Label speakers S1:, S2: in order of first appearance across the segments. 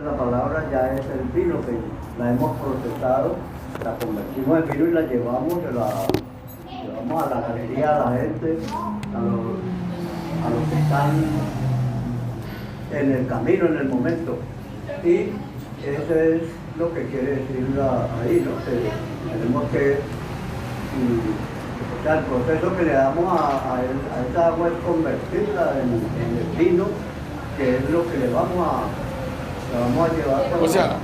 S1: La palabra ya es el vino que la hemos procesado, la convertimos en vino y la llevamos a la galería, a la gente, a los que están en el camino, en el momento. Y eso es lo que quiere decir ahí, ¿no? Que tenemos que, o sea, el proceso que le damos a esa agua es convertirla en el vino, que es lo que le vamos a llevar.
S2: O sea,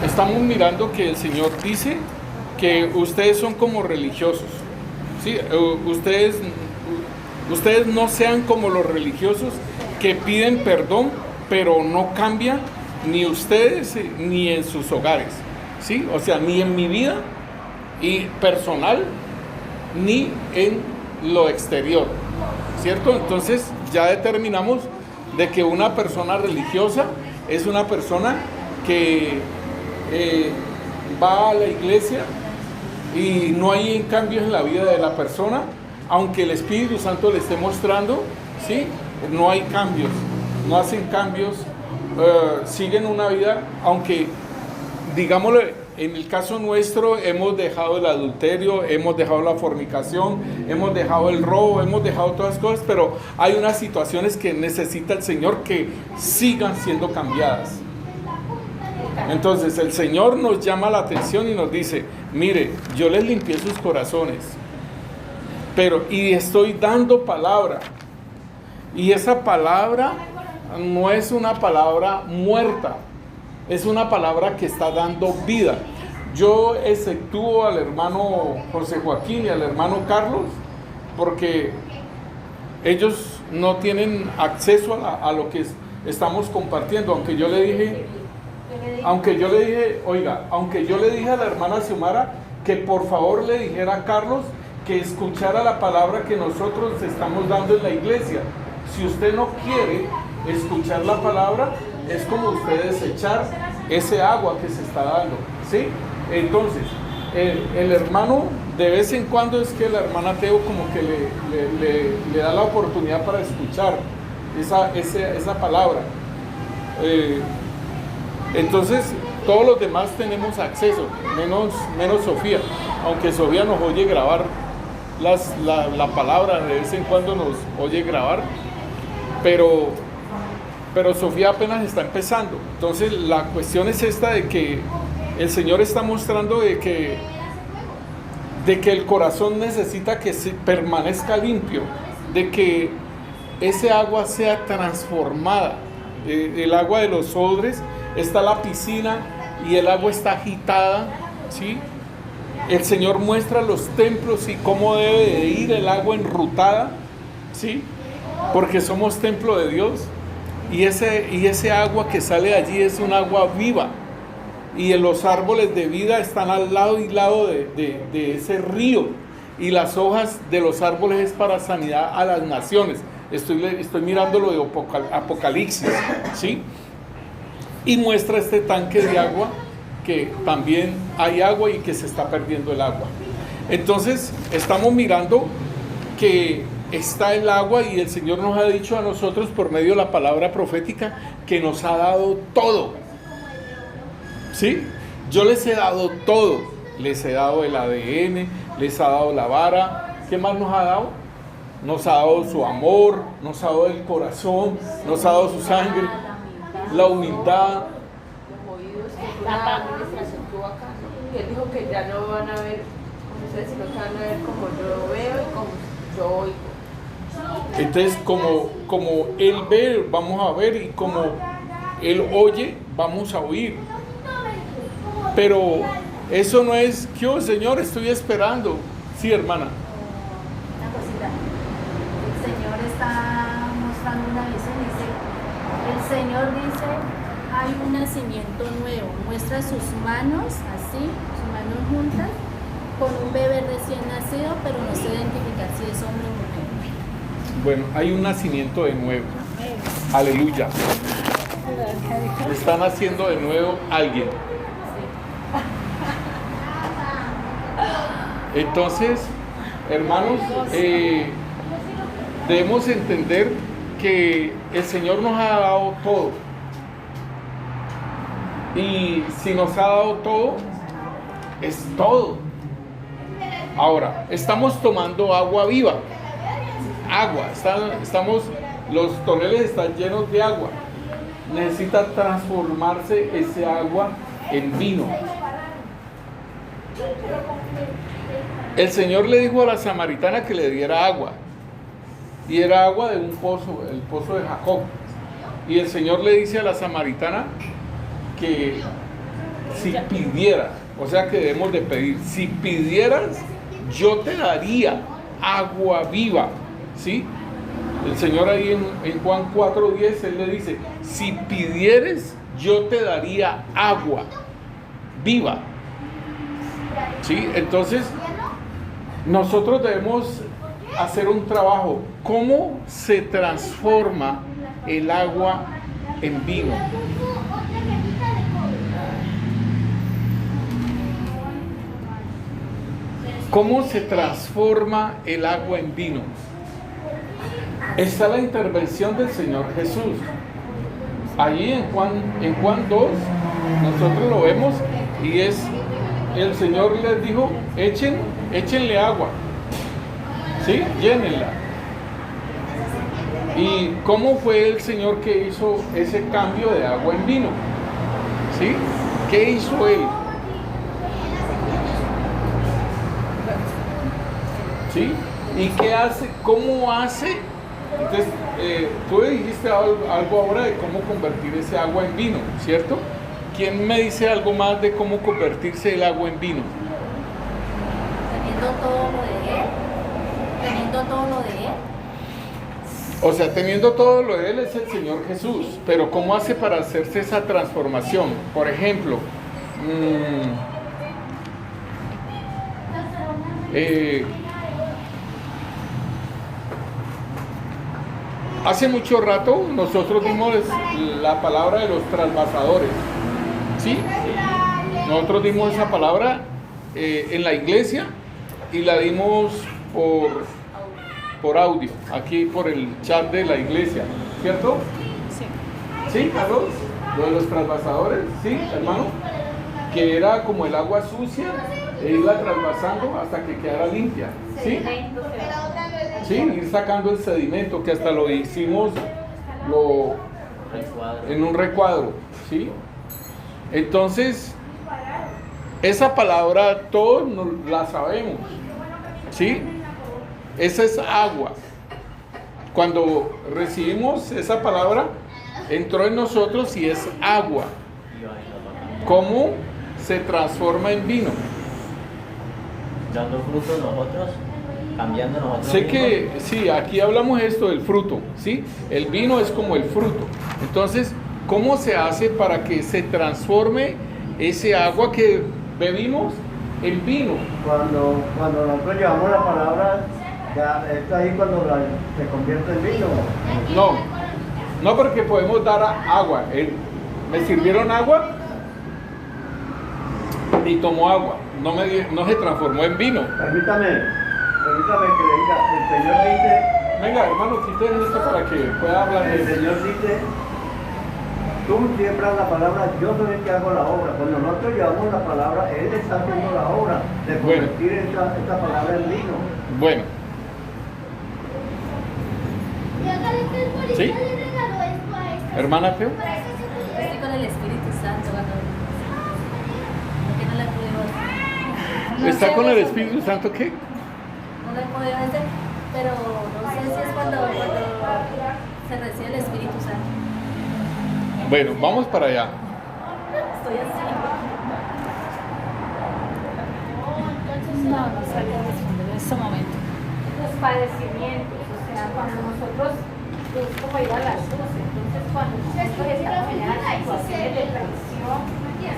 S2: estamos mirando que el Señor dice que ustedes son como religiosos, ¿sí? Ustedes no sean como los religiosos que piden perdón, pero no cambian ni ustedes ni en sus hogares, ¿sí? O sea, ni en mi vida y personal, ni en lo exterior, ¿cierto? Entonces ya determinamos de que una persona religiosa es una persona que va a la iglesia y no hay cambios en la vida de la persona, aunque el Espíritu Santo le esté mostrando, ¿sí? No hay cambios, no hacen cambios, siguen una vida, aunque, digámoslo, en el caso nuestro hemos dejado el adulterio, hemos dejado la fornicación, hemos dejado el robo, hemos dejado todas las cosas, pero hay unas situaciones que necesita el Señor que sigan siendo cambiadas. Entonces el Señor nos llama la atención y nos dice, mire, yo les limpié sus corazones, y estoy dando palabra, y esa palabra no es una palabra muerta, es una palabra que está dando vida. Yo exceptúo al hermano José Joaquín y al hermano Carlos porque ellos no tienen acceso a lo que estamos compartiendo, aunque yo le dije, a la hermana Xiomara que por favor le dijera a Carlos que escuchara la palabra que nosotros estamos dando en la iglesia. Si usted no quiere escuchar la palabra, es como usted desechar ese agua que se está dando, ¿sí? Entonces, el hermano, de vez en cuando es que la hermana Teo como que le da la oportunidad para escuchar esa palabra. Entonces, todos los demás tenemos acceso, menos Sofía, aunque Sofía nos oye grabar la palabra, de vez en cuando nos oye grabar, pero Sofía apenas está empezando. Entonces la cuestión es esta de que el Señor está mostrando de que el corazón necesita que permanezca limpio, de que ese agua sea transformada. El agua de los odres, está la piscina y el agua está agitada, ¿sí? El Señor muestra los templos y cómo debe de ir el agua enrutada, ¿sí? Porque somos templo de Dios. Y ese agua que sale de allí es un agua viva. Y los árboles de vida están al lado y lado de ese río. Y las hojas de los árboles es para sanidad a las naciones. Estoy mirando lo de Apocalipsis, ¿sí? Y muestra este tanque de agua, que también hay agua y que se está perdiendo el agua. Entonces, estamos mirando que está el agua y el Señor nos ha dicho a nosotros por medio de la palabra profética que nos ha dado todo, ¿sí? Yo les he dado todo, les he dado el ADN, les ha dado la vara. ¿Qué más nos ha dado? Nos ha dado su amor, nos ha dado el corazón, nos ha dado su sangre, la humildad.
S3: La administración tuvo acá, ¿no? Y él dijo que ya no van a ver como ustedes, sino que van a ver como yo veo y como yo oigo.
S2: Entonces, como Él ve, vamos a ver, y como Él oye, vamos a oír. Pero eso no es que, oh, Señor, estoy esperando. Sí, hermana.
S4: Una cosita. El Señor está mostrando una visión. Dice, el Señor dice, hay un nacimiento nuevo. Muestra sus manos así, sus manos juntas, con un bebé recién nacido, pero no sé identificar si es hombre o mujer.
S2: Bueno, hay un nacimiento de nuevo. Aleluya. Está naciendo de nuevo alguien. Entonces, hermanos, debemos entender que el Señor nos ha dado todo. Y si nos ha dado todo, es todo. Ahora, estamos tomando agua viva. Agua, los toneles están llenos de agua. Necesita transformarse ese agua en vino. El Señor le dijo a la samaritana que le diera agua. Y era agua de un pozo, el pozo de Jacob. Y el Señor le dice a la samaritana que si pidiera, o sea que debemos de pedir, si pidieras, yo te daría agua viva, ¿sí? El Señor ahí en Juan 4:10, Él le dice, si pidieres, yo te daría agua viva, ¿sí? Entonces, nosotros debemos hacer un trabajo. ¿Cómo se transforma el agua en vino? ¿Cómo se transforma el agua en vino? Está la intervención del Señor Jesús. Allí en Juan 2, nosotros lo vemos y es, el Señor les dijo, échenle agua, ¿sí? Llénenla. ¿Y cómo fue el Señor que hizo ese cambio de agua en vino? ¿Sí? ¿Qué hizo Él? ¿Sí? ¿Y qué hace? ¿Cómo hace? Entonces, tú dijiste algo ahora de cómo convertir ese agua en vino, ¿cierto? ¿Quién me dice algo más de cómo convertirse el agua en vino?
S4: Teniendo todo lo de Él. Teniendo todo lo de Él.
S2: O sea, teniendo todo lo de Él es el Señor Jesús. Pero ¿cómo hace para hacerse esa transformación? Por ejemplo, hace mucho rato nosotros dimos la palabra de los trasvasadores, ¿sí? Nosotros dimos esa palabra en la iglesia y la dimos por audio, aquí por el chat de la iglesia, ¿cierto?
S4: Sí.
S2: ¿Sí, Carlos? Lo de los trasvasadores, ¿sí, hermano? Que era como el agua sucia e irla trasvasando hasta que quedara limpia, ¿sí? Sí, ir sacando el sedimento, que hasta lo hicimos en un recuadro, ¿sí? Entonces, esa palabra todos la sabemos, ¿sí? Esa es agua. Cuando recibimos esa palabra, entró en nosotros y es agua. ¿Cómo se transforma en vino?
S5: Dando fruto nosotros, cambiando nosotros.
S2: Sé que, sí, aquí hablamos esto del fruto, ¿sí? El vino es como el fruto. Entonces, ¿cómo se hace para que se transforme ese agua que bebimos en vino?
S1: Cuando nosotros llevamos la palabra, ya está ahí cuando se convierte en vino.
S2: No porque podemos dar agua. Me sirvieron agua y tomó agua. No se transformó en vino.
S1: Permítame que le diga, el Señor dice,
S2: Venga, hermano, quiten esto para que pueda hablar de
S1: el
S2: eso.
S1: Señor dice, tú siembras la palabra, yo soy el que hago la obra. Cuando nosotros llevamos la palabra, Él está haciendo la obra de convertir esta palabra en vino.
S2: Bueno. ¿Sí? Hermana Teo.
S4: Estoy con el Espíritu Santo. ¿Por qué no la pude ver?
S2: ¿Está con el Espíritu Santo qué?
S4: No la he podido ver, pero no sé si es cuando se recibe el Espíritu Santo.
S2: Bueno, vamos para allá.
S4: Estoy así. No sabía responder en este momento.
S6: Los padecimientos, o sea, cuando nosotros, es como ir a la cruz, entonces cuando nosotros estamos en las situaciones de traición,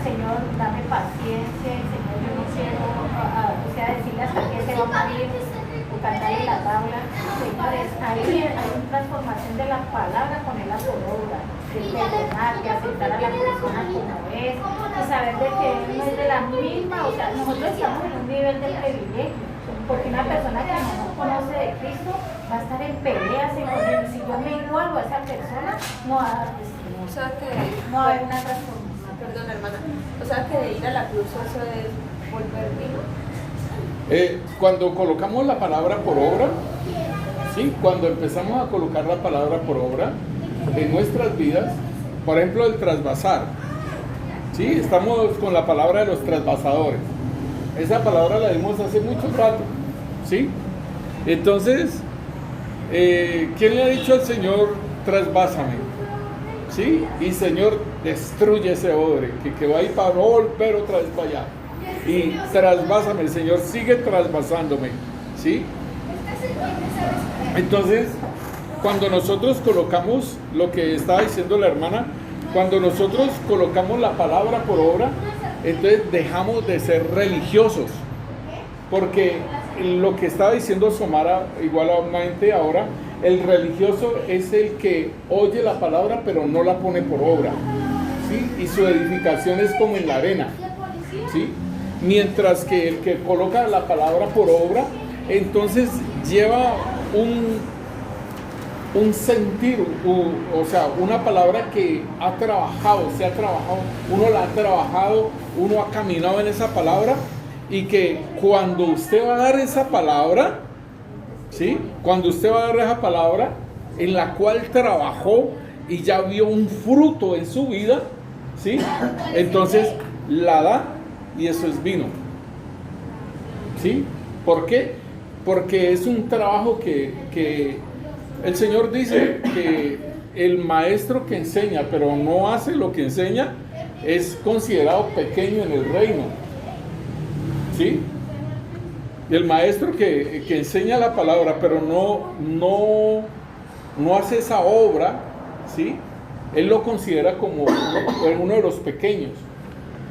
S6: Señor, dame paciencia, Señor, yo no quiero, o sea, decirle hasta que se va a morir, o cantarle la tabla, señores, ahí hay una transformación de la palabra con el por obra, de perdonar, de aceptar a la persona como es, y saber de que él no es de la misma, o sea, nosotros estamos en un nivel de privilegio. Porque una persona que no conoce de Cristo va a estar en peleas, en si yo me igualo a esa persona, no va a dar testimonio.
S3: O sea que
S6: No va a haber una transformación.
S3: perdón, hermana. O sea que de ir a la cruz eso es volver vino.
S2: Cuando colocamos la palabra por obra, ¿sí? Cuando empezamos a colocar la palabra por obra en nuestras vidas, por ejemplo, el trasvasar, ¿sí? Estamos con la palabra de los trasvasadores. Esa palabra la dimos hace mucho rato, ¿sí? Entonces, ¿quién le ha dicho al Señor, trasvásame? ¿Sí? Y Señor, destruye ese odre, que va a ir para volver otra vez para allá. Y trasvásame, el Señor sigue trasvasándome, ¿sí? Entonces, cuando nosotros colocamos lo que estaba diciendo la hermana, cuando nosotros colocamos la palabra por obra, entonces dejamos de ser religiosos, porque lo que estaba diciendo Somara igualmente ahora, el religioso es el que oye la palabra pero no la pone por obra, ¿sí? Y su edificación es como en la arena, ¿sí? Mientras que el que coloca la palabra por obra, entonces lleva un sentir, o sea, una palabra que ha trabajado, se ha trabajado, uno la ha trabajado, uno ha caminado en esa palabra, y que cuando usted va a dar esa palabra, ¿sí? Cuando usted va a dar esa palabra en la cual trabajó y ya vio un fruto en su vida, ¿sí? Entonces la da y eso es vino, ¿sí? ¿Por qué? Porque es un trabajo que el Señor dice que el maestro que enseña pero no hace lo que enseña es considerado pequeño en el reino, ¿sí? Y el maestro que enseña la palabra pero no hace esa obra, ¿sí? Él lo considera como uno de los pequeños.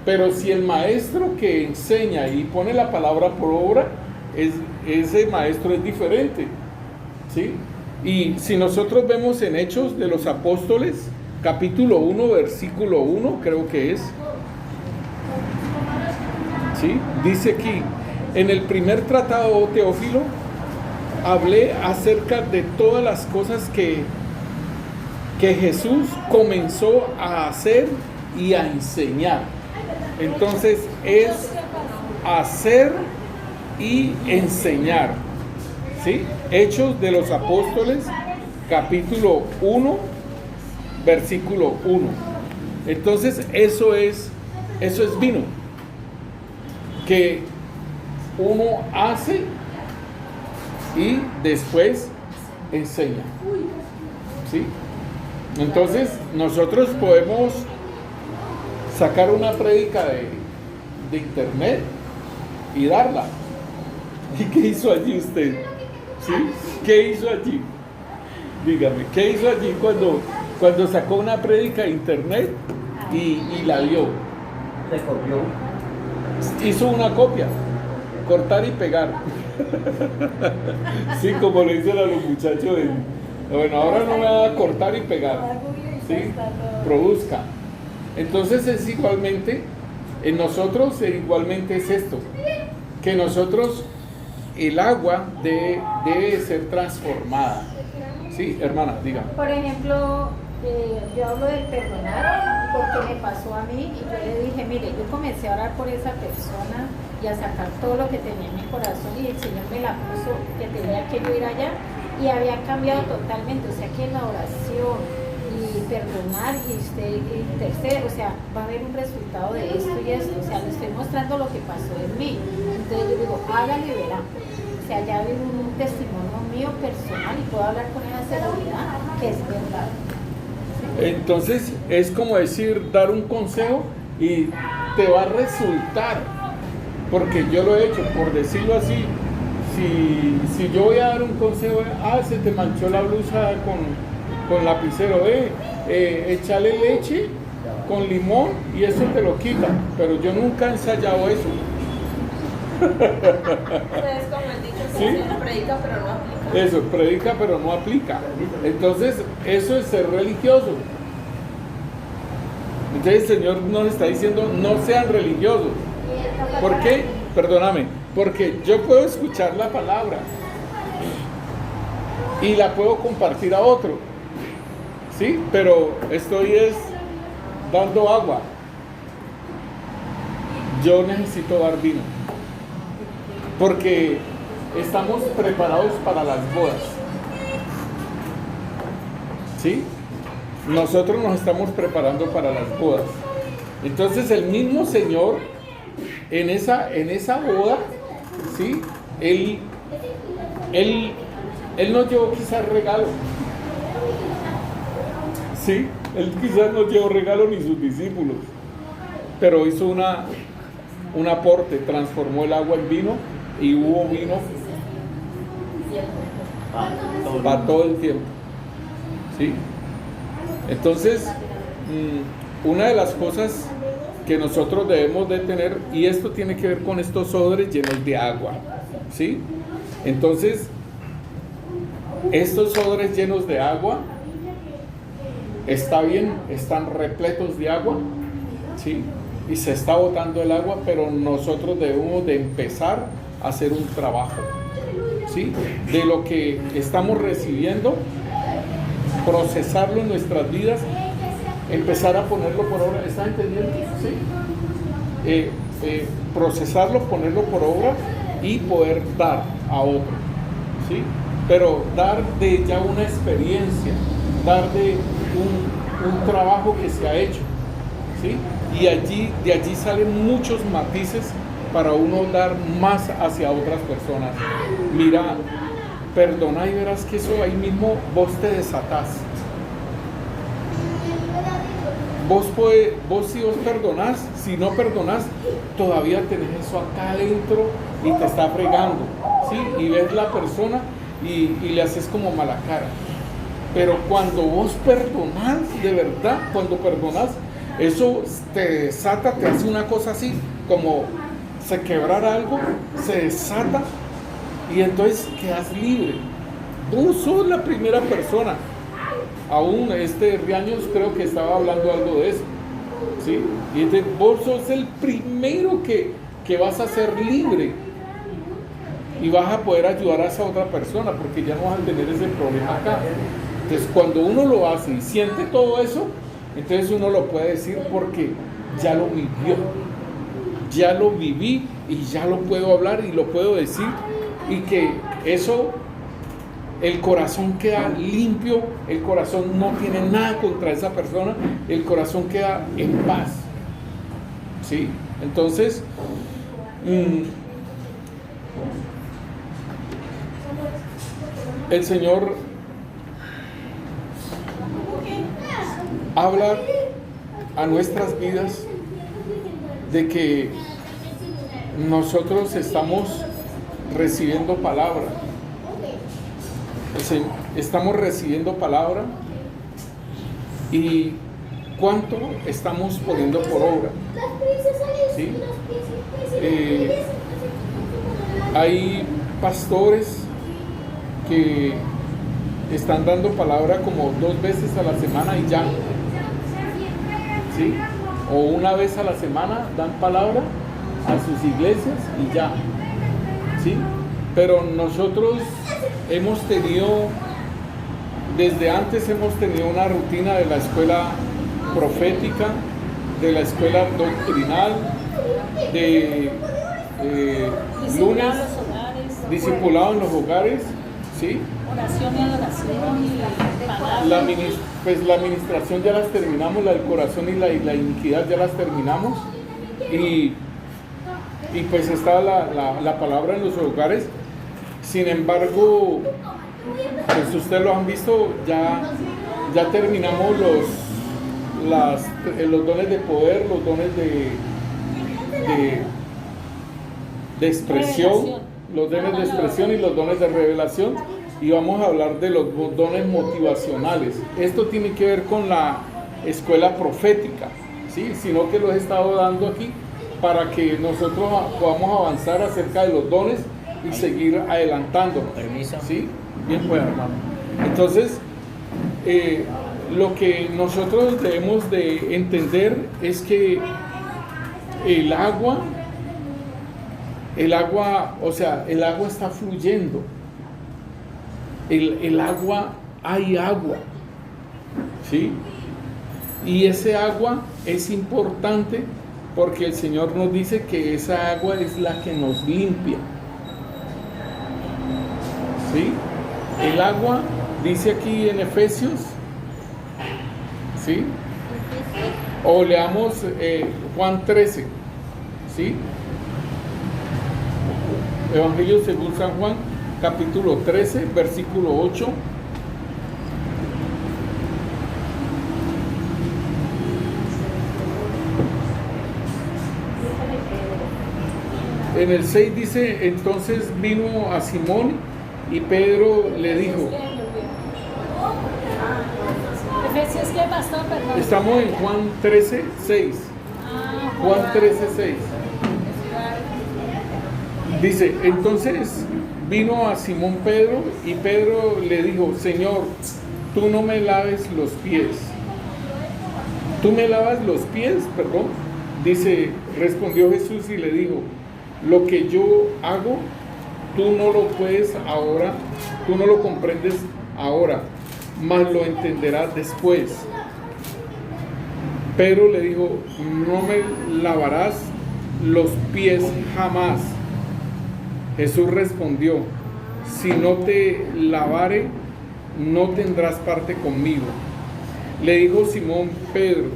S2: Pero si el maestro que enseña y pone la palabra por obra, ese maestro es diferente, ¿sí? Y si nosotros vemos en Hechos de los Apóstoles, capítulo 1, versículo 1, creo que es, ¿sí? Dice aquí, en el primer tratado, Teófilo, hablé acerca de todas las cosas que Jesús comenzó a hacer y a enseñar. Entonces es hacer y enseñar, ¿sí? Hechos de los Apóstoles, capítulo 1, versículo 1. Entonces eso es vino, que uno hace y después enseña, ¿sí? Entonces nosotros podemos sacar una prédica de internet y darla. ¿Y qué hizo allí usted? ¿Sí? ¿Qué hizo allí? Dígame, ¿qué hizo allí cuando sacó una prédica de internet y la dio?
S1: Se copió.
S2: Hizo una copia, cortar y pegar. Sí, como le dicen a los muchachos, bueno, ahora no me va a cortar y pegar, ¿sí? Produzca. Entonces es igualmente, en nosotros igualmente es esto, que nosotros, el agua debe ser transformada. Sí, hermana, diga.
S6: Por ejemplo, yo hablo del perdonar porque me pasó a mí y yo le dije, mire, yo comencé a orar por esa persona y a sacar todo lo que tenía en mi corazón y el Señor me la puso que tenía que yo ir allá y había cambiado totalmente, o sea que en la oración y perdonar y usted intercede, o sea, va a haber un resultado de esto y esto, o sea, le estoy mostrando lo que pasó en mí, entonces yo digo, hágalo y verá, o sea, ya vi un testimonio mío personal y puedo hablar con esa seguridad que es verdad.
S2: Entonces es como decir, dar un consejo y te va a resultar, porque yo lo he hecho, por decirlo así, si yo voy a dar un consejo, se te manchó la blusa con lapicero, échale leche con limón y eso te lo quita, pero yo nunca he ensayado eso.
S3: Entonces, como el dicho,
S2: ¿Sí?
S3: predica pero no aplica.
S2: Eso, predica pero no aplica. Entonces, eso es ser religioso. Entonces el Señor nos está diciendo, no sean religiosos. ¿Por qué? Perdóname, porque yo puedo escuchar la palabra, y la puedo compartir a otro, ¿sí? Pero estoy dando agua. Yo necesito dar vino, porque estamos preparados para las bodas, ¿sí? Nosotros nos estamos preparando para las bodas. Entonces el mismo Señor en esa boda, ¿sí? Él nos llevó quizás regalo, ¿sí? Él quizás no llevó regalo ni sus discípulos, pero hizo un aporte, transformó el agua en vino y hubo vino para todo el tiempo, ¿sí? Entonces, una de las cosas que nosotros debemos de tener, y esto tiene que ver con estos odres llenos de agua, ¿sí? Entonces, estos odres llenos de agua, está bien, están repletos de agua, ¿sí? Y se está botando el agua, pero nosotros debemos de empezar a hacer un trabajo, ¿sí? De lo que estamos recibiendo, procesarlo en nuestras vidas, empezar a ponerlo por obra. ¿Están entendiendo? ¿Sí? Procesarlo, ponerlo por obra y poder dar a otro, ¿sí? Pero dar de ya una experiencia, dar de un trabajo que se ha hecho, ¿sí? Y de allí salen muchos matices para uno dar más hacia otras personas. Mira, perdona y verás que eso ahí mismo vos te desatás. Vos si vos perdonás, si no perdonás, todavía tenés eso acá adentro y te está fregando, ¿sí? Y ves la persona y le haces como mala cara. Pero cuando vos perdonás, de verdad, cuando perdonás, eso te desata, te hace una cosa así, como se quebrara algo, se desata y entonces quedas libre. Vos sos la primera persona. Aún Riaños creo que estaba hablando algo de eso, ¿sí? Y entonces vos sos el primero que vas a ser libre y vas a poder ayudar a esa otra persona, porque ya no vas a tener ese problema acá. Entonces cuando uno lo hace y siente todo eso, entonces uno lo puede decir porque ya lo vivió, ya lo viví y ya lo puedo hablar y lo puedo decir, y que eso, el corazón queda limpio, el corazón no tiene nada contra esa persona, el corazón queda en paz, ¿sí? Entonces, el Señor habla a nuestras vidas de que nosotros estamos recibiendo palabra. Estamos recibiendo palabra y cuánto estamos poniendo por obra, ¿sí? Hay pastores que están dando palabra como 2 veces a la semana y ya, ¿sí? O una vez a la semana dan palabra a sus iglesias y ya, ¿sí? Pero nosotros hemos tenido, desde antes hemos tenido una rutina de la escuela profética, de la escuela doctrinal, de lunes, discipulado en los hogares, ¿sí?
S4: Oración y adoración y palabra.
S2: La administración ya las terminamos, la del corazón y la iniquidad ya las terminamos, y pues está la palabra en los hogares. Sin embargo, pues ustedes lo han visto, ya terminamos los dones de poder, los dones de expresión, los dones de expresión y los dones de revelación, y vamos a hablar de los dones motivacionales. Esto tiene que ver con la escuela profética, ¿sí? Sino que los he estado dando aquí para que nosotros podamos avanzar acerca de los dones y seguir adelantando.
S5: Permiso.
S2: ¿Sí? Bien, pues, hermano. Entonces, lo que nosotros debemos de entender es que el agua, o sea, el agua está fluyendo. el agua, hay agua, ¿sí? Y ese agua es importante porque el Señor nos dice que esa agua es la que nos limpia, ¿sí? El agua, dice aquí en Efesios, ¿sí? O leamos Juan 13, ¿sí? Evangelio según San Juan, capítulo 13, versículo 8. En el 6 dice, entonces vino a Simón y Pedro le dijo,
S4: Efesios, ¿qué pastor? Perdón.
S2: estamos en Juan 13, 6. Juan 13, 6. Dice, entonces vino a Simón Pedro y Pedro le dijo, Señor, tú no me laves los pies. ¿Tú me lavas los pies? Perdón. Dice, respondió Jesús y le dijo, lo que yo hago, tú no lo puedes ahora, tú no lo comprendes ahora, mas lo entenderás después. Pedro le dijo, no me lavarás los pies jamás. Jesús respondió, si no te lavare, no tendrás parte conmigo. Le dijo Simón Pedro,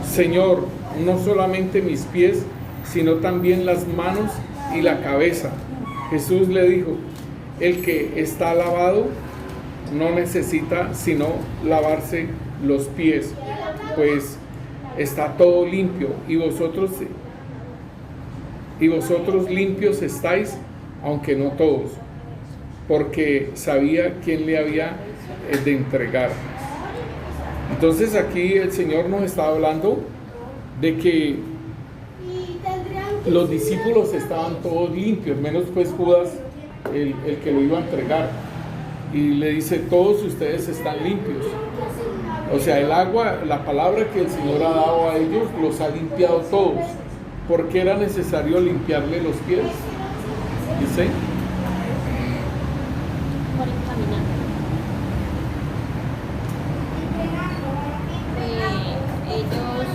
S2: Señor, no solamente mis pies, sino también las manos y la cabeza. Jesús le dijo, el que está lavado no necesita sino lavarse los pies, pues está todo limpio, y vosotros limpios estáis, aunque no todos, porque sabía quién le había de entregar. Entonces aquí el Señor nos está hablando de que los discípulos estaban todos limpios, menos pues Judas, el que lo iba a entregar, y le dice, todos ustedes están limpios. O sea, el agua, la palabra que el Señor ha dado a ellos, los ha limpiado todos. ¿Por qué era necesario limpiarle los pies? Dice,
S7: por encaminar. Ellos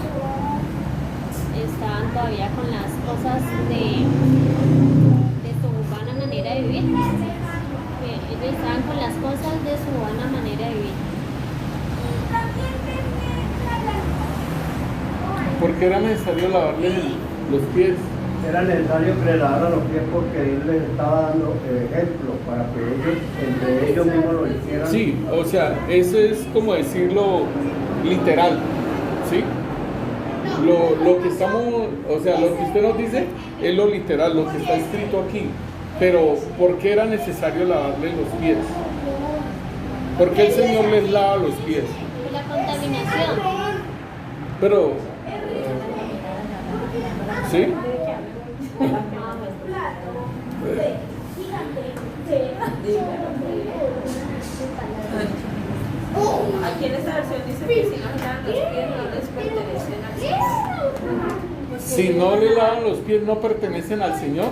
S7: estaban todavía con las cosas de su urbana manera de vivir. Ellos estaban con las cosas de su urbana manera de vivir.
S2: ¿por qué era necesario lavarles los pies?
S1: Era necesario que le lavaran los pies porque él les estaba dando ejemplo para que ellos, entre ellos mismos lo hicieran.
S2: Sí, o sea, eso es como decirlo literal, ¿sí? Lo que estamos, o sea, lo que usted nos dice es lo literal, lo que está escrito aquí. Pero, ¿por qué era necesario lavarles los pies? ¿Por qué el Señor les lava los pies?
S7: La contaminación.
S2: Pero, ¿sí?
S3: Aquí en esta versión dice que si no se lavan los pies no les pertenecen al Señor.
S2: Si no le lavan los pies, no pertenecen al Señor.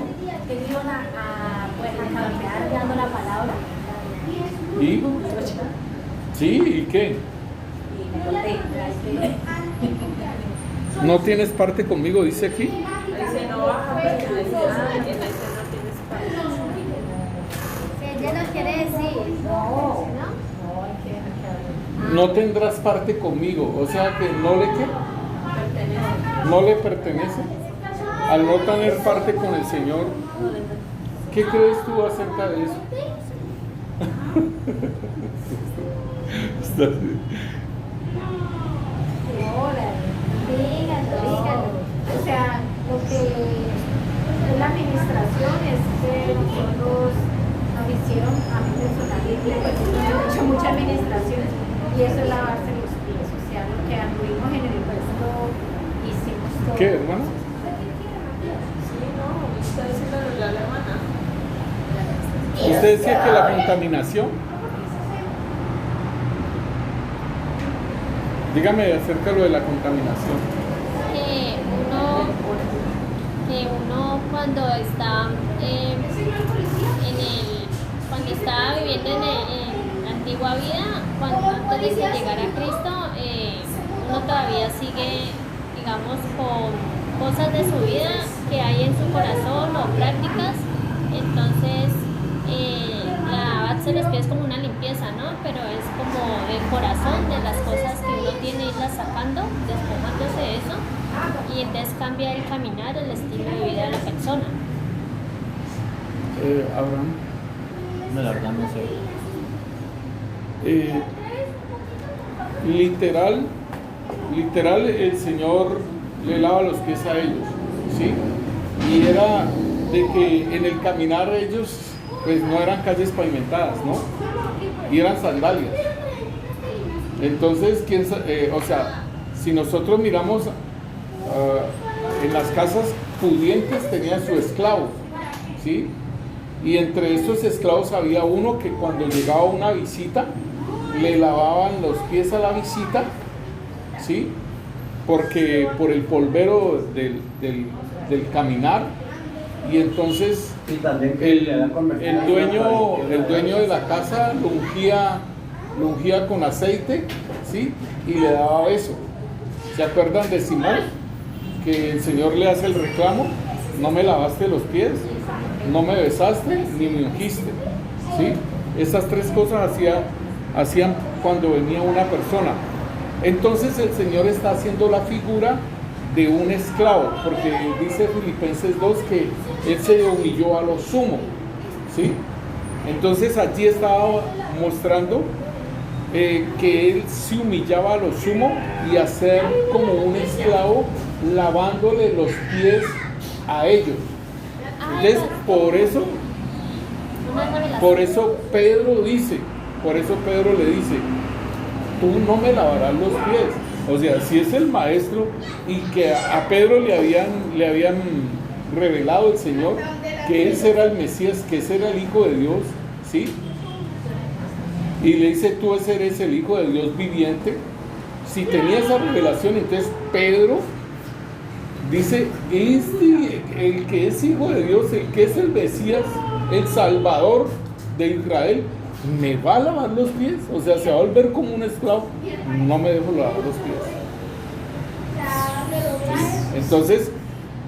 S4: Que iban pues, a cambiar dando la palabra.
S2: ¿Y? ¿Sí? ¿Y qué? No tienes parte conmigo, dice aquí.
S3: Dice no vas a pertenecer a alguien, dice no tienes parte.
S7: Ella no quiere decir.
S2: No tendrás parte conmigo, o sea que no le ¿qué? No le pertenece. Al no tener parte con el Señor, ¿qué crees tú acerca de eso?
S6: Dígalo. O sea, lo que es la administración es que nosotros nos hicieron, a mí personalmente, pues yo he hecho muchas administraciones y eso es lavarse los pies. O sea, lo que anduvimos en el puesto, hicimos todo.
S2: ¿Qué, hermano?
S3: Sí, no, está diciendo la hermana.
S2: Usted decía que la contaminación. Dígame acerca de lo de la contaminación.
S7: Que uno cuando está cuando estaba viviendo en la antigua vida, cuando antes de que llegara Cristo, uno todavía sigue, digamos, con cosas de su vida que hay en su corazón o prácticas. Entonces, lavarse los pies es como una limpieza, ¿no? Pero es como el corazón de las cosas que uno tiene, irlas sacando, despojándose de eso, y entonces cambia el caminar, el estilo de vida de la persona.
S2: Abraham.
S5: No, la verdad no sé.
S2: Literal el Señor le lava los pies a ellos, ¿sí? Y era de que en el caminar ellos pues no eran calles pavimentadas, ¿no? Y eran sandalias. Entonces, o sea, si nosotros miramos en las casas pudientes tenían su esclavo, ¿sí? Y entre esos esclavos había uno que cuando llegaba una visita le lavaban los pies a la visita, ¿sí? Porque por el polvero del caminar, y entonces
S1: Y también
S2: el dueño de la casa lo ungía con aceite, ¿sí? Y le daba beso. ¿Se acuerdan de Simón? Que el Señor le hace el reclamo: no me lavaste los pies, no me besaste, ni me ungiste, ¿sí? Esas tres cosas hacían cuando venía una persona. Entonces el Señor está haciendo la figura de un esclavo, porque dice Filipenses 2 que Él se humilló a lo sumo, ¿sí? Entonces allí estaba mostrando que Él se humillaba a lo sumo y hacer como un esclavo, lavándole los pies a ellos. Entonces por eso Pedro le dice, tú no me lavarás los pies. O sea, si es el maestro y que a Pedro le habían revelado el Señor que él será el Mesías, que ese era el Hijo de Dios, ¿sí? Y le dice: tú eres el Hijo de Dios viviente. Si tenía esa revelación, entonces Pedro dice: el que es Hijo de Dios, el que es el Mesías, el Salvador de Israel, ¿me va a lavar los pies? O sea, se va a volver como un esclavo. No me dejo lavar los pies. Entonces,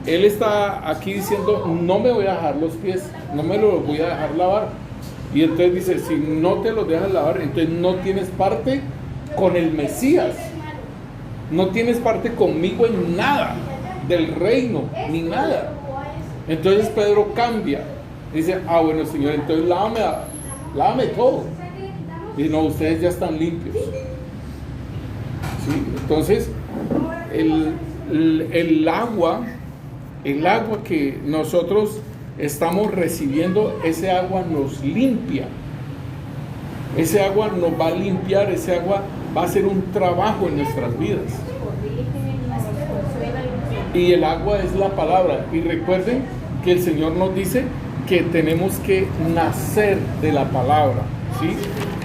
S2: él está aquí diciendo: no me voy a dejar los pies, no me los voy a dejar lavar. Y entonces dice: si no te los dejas lavar, entonces no tienes parte con el Mesías, no tienes parte conmigo en nada del reino, ni nada. Entonces Pedro cambia, dice: bueno, Señor, entonces lávame todo. Y no, ustedes ya están limpios, ¿sí? Entonces el agua que nosotros estamos recibiendo, ese agua nos limpia, ese agua nos va a limpiar, ese agua va a hacer un trabajo en nuestras vidas. Y el agua es la palabra. Y recuerden que el Señor nos dice que tenemos que nacer de la palabra, ¿sí?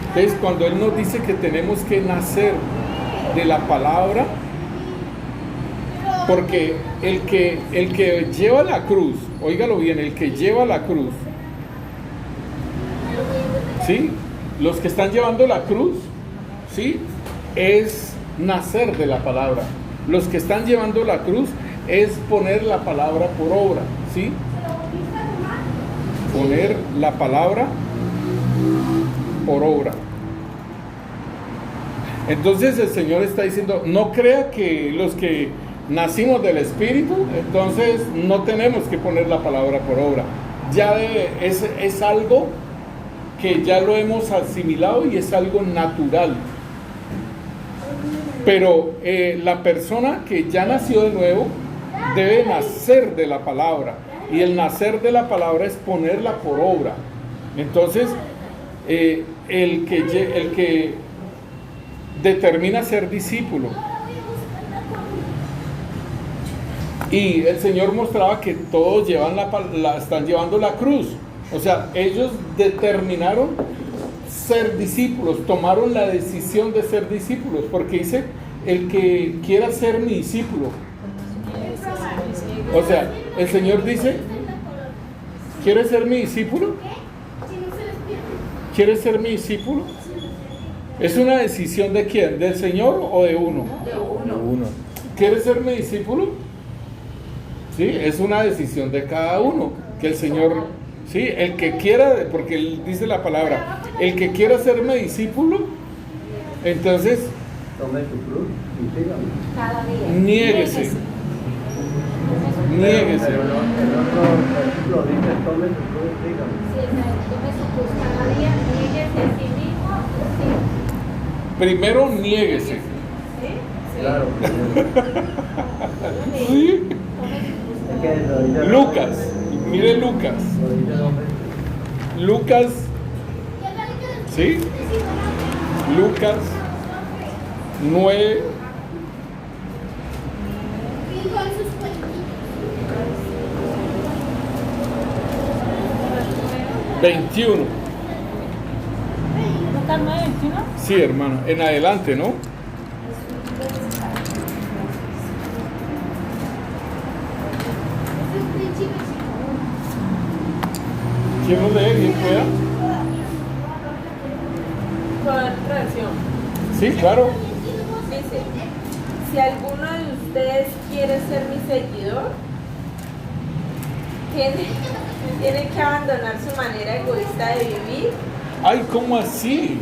S2: Entonces, cuando Él nos dice que tenemos que nacer de la palabra, porque el que lleva la cruz, óigalo bien, el que lleva la cruz, ¿sí? Los que están llevando la cruz, ¿sí? Es nacer de la palabra. Los que están llevando la cruz es poner la palabra por obra, ¿sí? Poner la palabra por obra. Entonces el Señor está diciendo: no crea que los que nacimos del Espíritu, entonces no tenemos que poner la palabra por obra. Ya es algo que ya lo hemos asimilado y es algo natural. Pero la persona que ya nació de nuevo debe nacer de la palabra. Y el nacer de la palabra es ponerla por obra. Entonces, el que determina ser discípulo. Y el Señor mostraba que todos están llevando la cruz. O sea, ellos determinaron ser discípulos, tomaron la decisión de ser discípulos, porque dice: el que quiera ser mi discípulo. O sea, el Señor dice: ¿quieres ser mi discípulo? ¿Quieres ser mi discípulo? ¿Es una decisión de quién? ¿Del Señor o de uno?
S5: Uno.
S2: ¿Quieres ser mi discípulo? Sí, es una decisión de cada uno. Que el Señor, sí, el que quiera, porque Él dice la palabra, el que quiera serme discípulo, entonces
S1: Tome tu cruz y sígame.
S6: Cada día.
S2: niéguese. Niéguese.
S1: Pero el otro versículo dice, tome tu cruz y sígame.
S6: Sí, tome su cruz cada día, niéguese a sí mismo.
S2: Primero niéguese.
S6: ¿Sí?
S1: Claro.
S2: ¿Sí?
S1: Es que lo dice
S2: Lucas, mire Lucas.
S1: Lo dice 2 veces.
S2: Lucas, ¿sí? Lucas 9, 21.
S4: Lucas 9, 21.
S2: Sí, hermano, en adelante, ¿no? ¿Quién lo lee? ¿Quién pueda?
S3: Con traducción.
S2: Sí, claro.
S3: Dice, si alguno de ustedes quiere ser mi seguidor, tiene que abandonar su manera egoísta de vivir.
S2: Ay, ¿cómo así?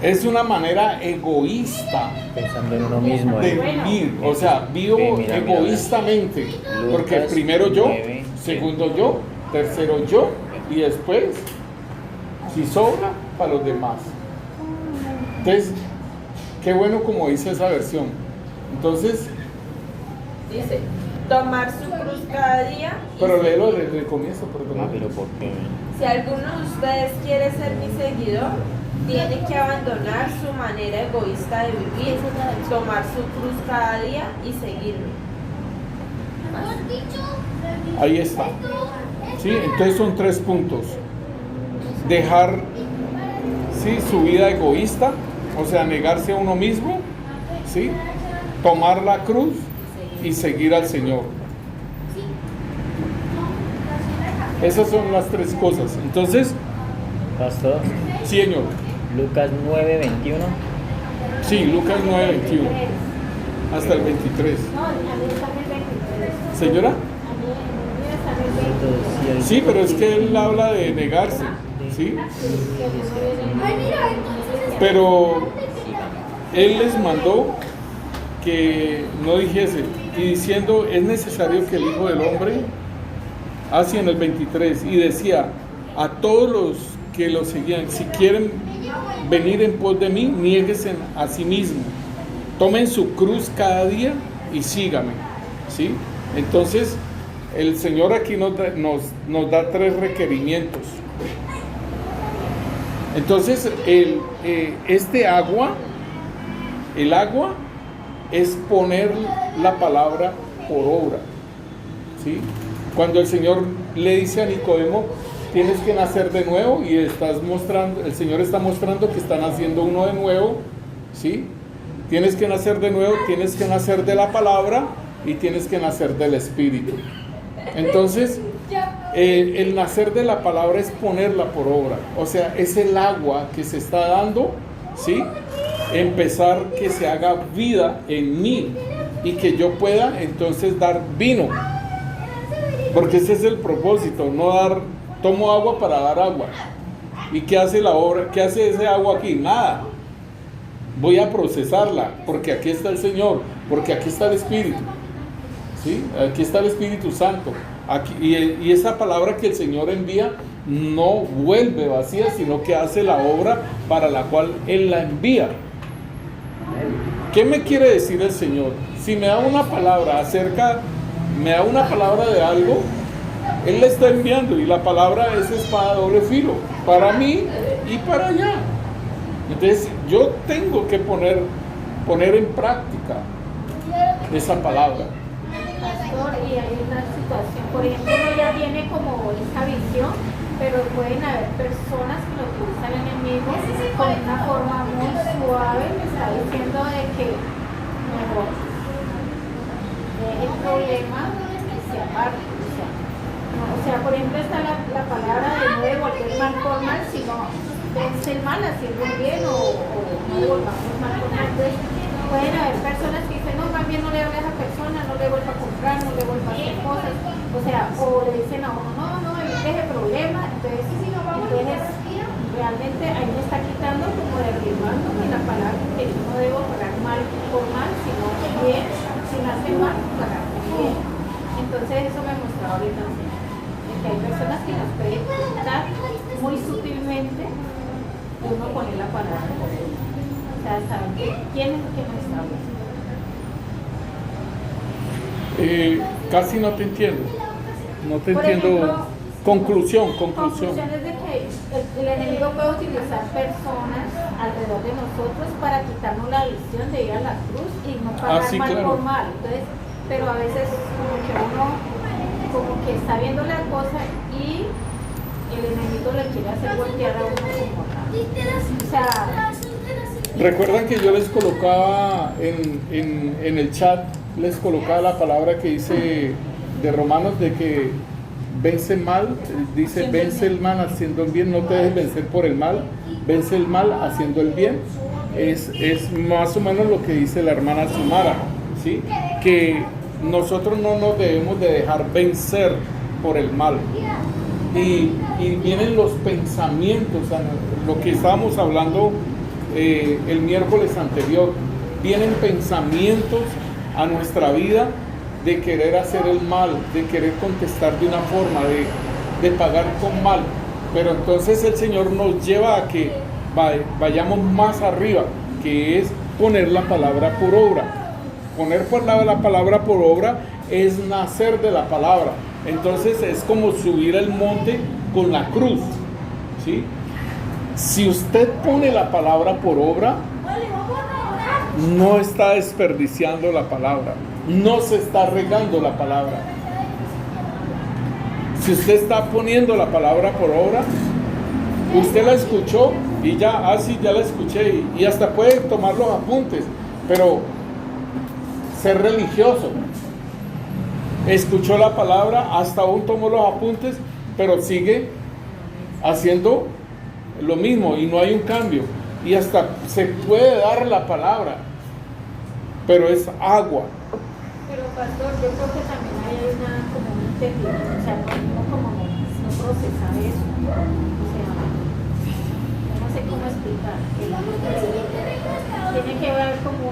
S2: Es una manera egoísta
S5: Pensando en uno mismo.
S2: de vivir. O sea, vivo
S5: Mira.
S2: egoístamente. Porque
S5: Lucas
S2: primero yo,
S5: 9,
S2: segundo yo, tercero yo, y después, si sobra, para los demás. Entonces, qué bueno como dice esa versión. Entonces,
S3: Dice, tomar su cruz cada día. y
S2: pero léelo
S3: seguirme.
S2: desde el comienzo, perdón.
S5: Pero ¿por qué?
S3: Si alguno de ustedes quiere ser mi seguidor, tiene que abandonar su manera egoísta de vivir, tomar su cruz cada día y seguirme.
S2: Ahí está. Sí, entonces son 3 puntos. Dejar, sí, su vida egoísta, o sea, negarse a uno mismo, sí, tomar la cruz y seguir al Señor. Esas son las 3 cosas. Entonces,
S5: Pastor,
S2: sí, Señor.
S5: Lucas 9, 21.
S2: Sí, Lucas 9, 21 hasta el 23.
S6: No, a mí está en el 23.
S2: Señora,
S6: A mí está en el 23.
S2: sí, pero es que él habla de negarse, ¿sí? Pero él les mandó que no dijese, y diciendo, es necesario que el Hijo del Hombre, así en el 23, y decía a todos los que lo seguían, si quieren venir en pos de mí, niéguense a sí mismo, tomen su cruz cada día y sígame, ¿sí? Entonces, el Señor aquí nos da 3 requerimientos. Entonces, este agua, el agua es poner la palabra por obra, ¿sí? Cuando el Señor le dice a Nicodemo, tienes que nacer de nuevo, y el Señor está mostrando que está naciendo uno de nuevo, ¿sí? Tienes que nacer de nuevo, tienes que nacer de la palabra y tienes que nacer del Espíritu. Entonces, el nacer de la palabra es ponerla por obra, o sea, es el agua que se está dando, ¿sí? Empezar que se haga vida en mí y que yo pueda entonces dar vino, porque ese es el propósito, no dar, tomo agua para dar agua. ¿Y qué hace la obra? ¿Qué hace ese agua aquí? Nada. Voy a procesarla, porque aquí está el Señor, porque aquí está el Espíritu, ¿sí? Aquí está el Espíritu Santo. Aquí, y esa palabra que el Señor envía no vuelve vacía, sino que hace la obra para la cual Él la envía. ¿Qué me quiere decir el Señor? Si me da una palabra me da una palabra de algo, Él la está enviando, y la palabra es espada de doble filo, para mí y para allá. Entonces yo tengo que poner en práctica esa palabra.
S6: Pastor, y hay una situación, por ejemplo, uno ya tiene como esta visión, pero pueden haber personas que lo utiliza el enemigo con una forma muy suave, me está diciendo de que mejor el problema que se aparte, o sea, por ejemplo, está la palabra de no devolver mal por mal, sino vence el mal haciendo el bien o no devolvamos mal por mal. Entonces, pueden haber personas que dicen, no, más bien no le hable a esa persona, no le vuelva a comprar, no le vuelva a hacer cosas. O sea, o le dicen a uno, no, evite ese problema. Entonces, realmente ahí me está quitando como derribándome la palabra que yo no debo pagar mal por mal, sino bien, si me hace mal, pagar bien. Entonces eso me mostraba ahorita de que hay personas que nos pueden quitar muy sutilmente de uno poner la palabra por él. O sea, saben quién es el que me está hablando.
S2: Casi no te entiendo. No te
S6: Por
S2: entiendo.
S6: ejemplo,
S2: conclusión.
S6: Conclusiones de que el enemigo puede utilizar personas alrededor de nosotros para quitarnos la visión de ir a la cruz y no pagar
S2: sí,
S6: mal
S2: claro.
S6: por mal. Entonces, pero a veces como que uno como que está viendo la cosa y el enemigo le quiere hacer voltear a uno como tal. O sea,
S2: Recuerdan que yo les colocaba en el chat, les colocaba la palabra que dice de Romanos de que vence mal, dice vence el mal haciendo el bien, no te dejes vencer por el mal, vence el mal haciendo el bien. Es más o menos lo que dice la hermana Xiomara, ¿sí? Que nosotros no nos debemos de dejar vencer por el mal. Y vienen los pensamientos, lo que estábamos hablando el miércoles anterior, vienen pensamientos a nuestra vida de querer hacer el mal, de querer contestar de una forma, de pagar con mal. Pero entonces el Señor nos lleva a que vayamos más arriba, que es poner la palabra por obra. Poner por la palabra por obra es nacer de la palabra. Entonces es como subir el monte con la cruz, ¿sí? Si usted pone la palabra por obra, no está desperdiciando la palabra, no se está regando la palabra. Si usted está poniendo la palabra por obra, usted la escuchó y ya, sí, ya la escuché y hasta puede tomar los apuntes, pero ser religioso. Escuchó la palabra, hasta aún tomó los apuntes, pero sigue haciendo lo mismo y no hay un cambio. Y hasta se puede dar la palabra, pero es agua.
S6: pero pastor, yo creo que también hay como un entendimiento, o sea, no como no procesar eso. O sea, no sé cómo explicar. Tiene que haber como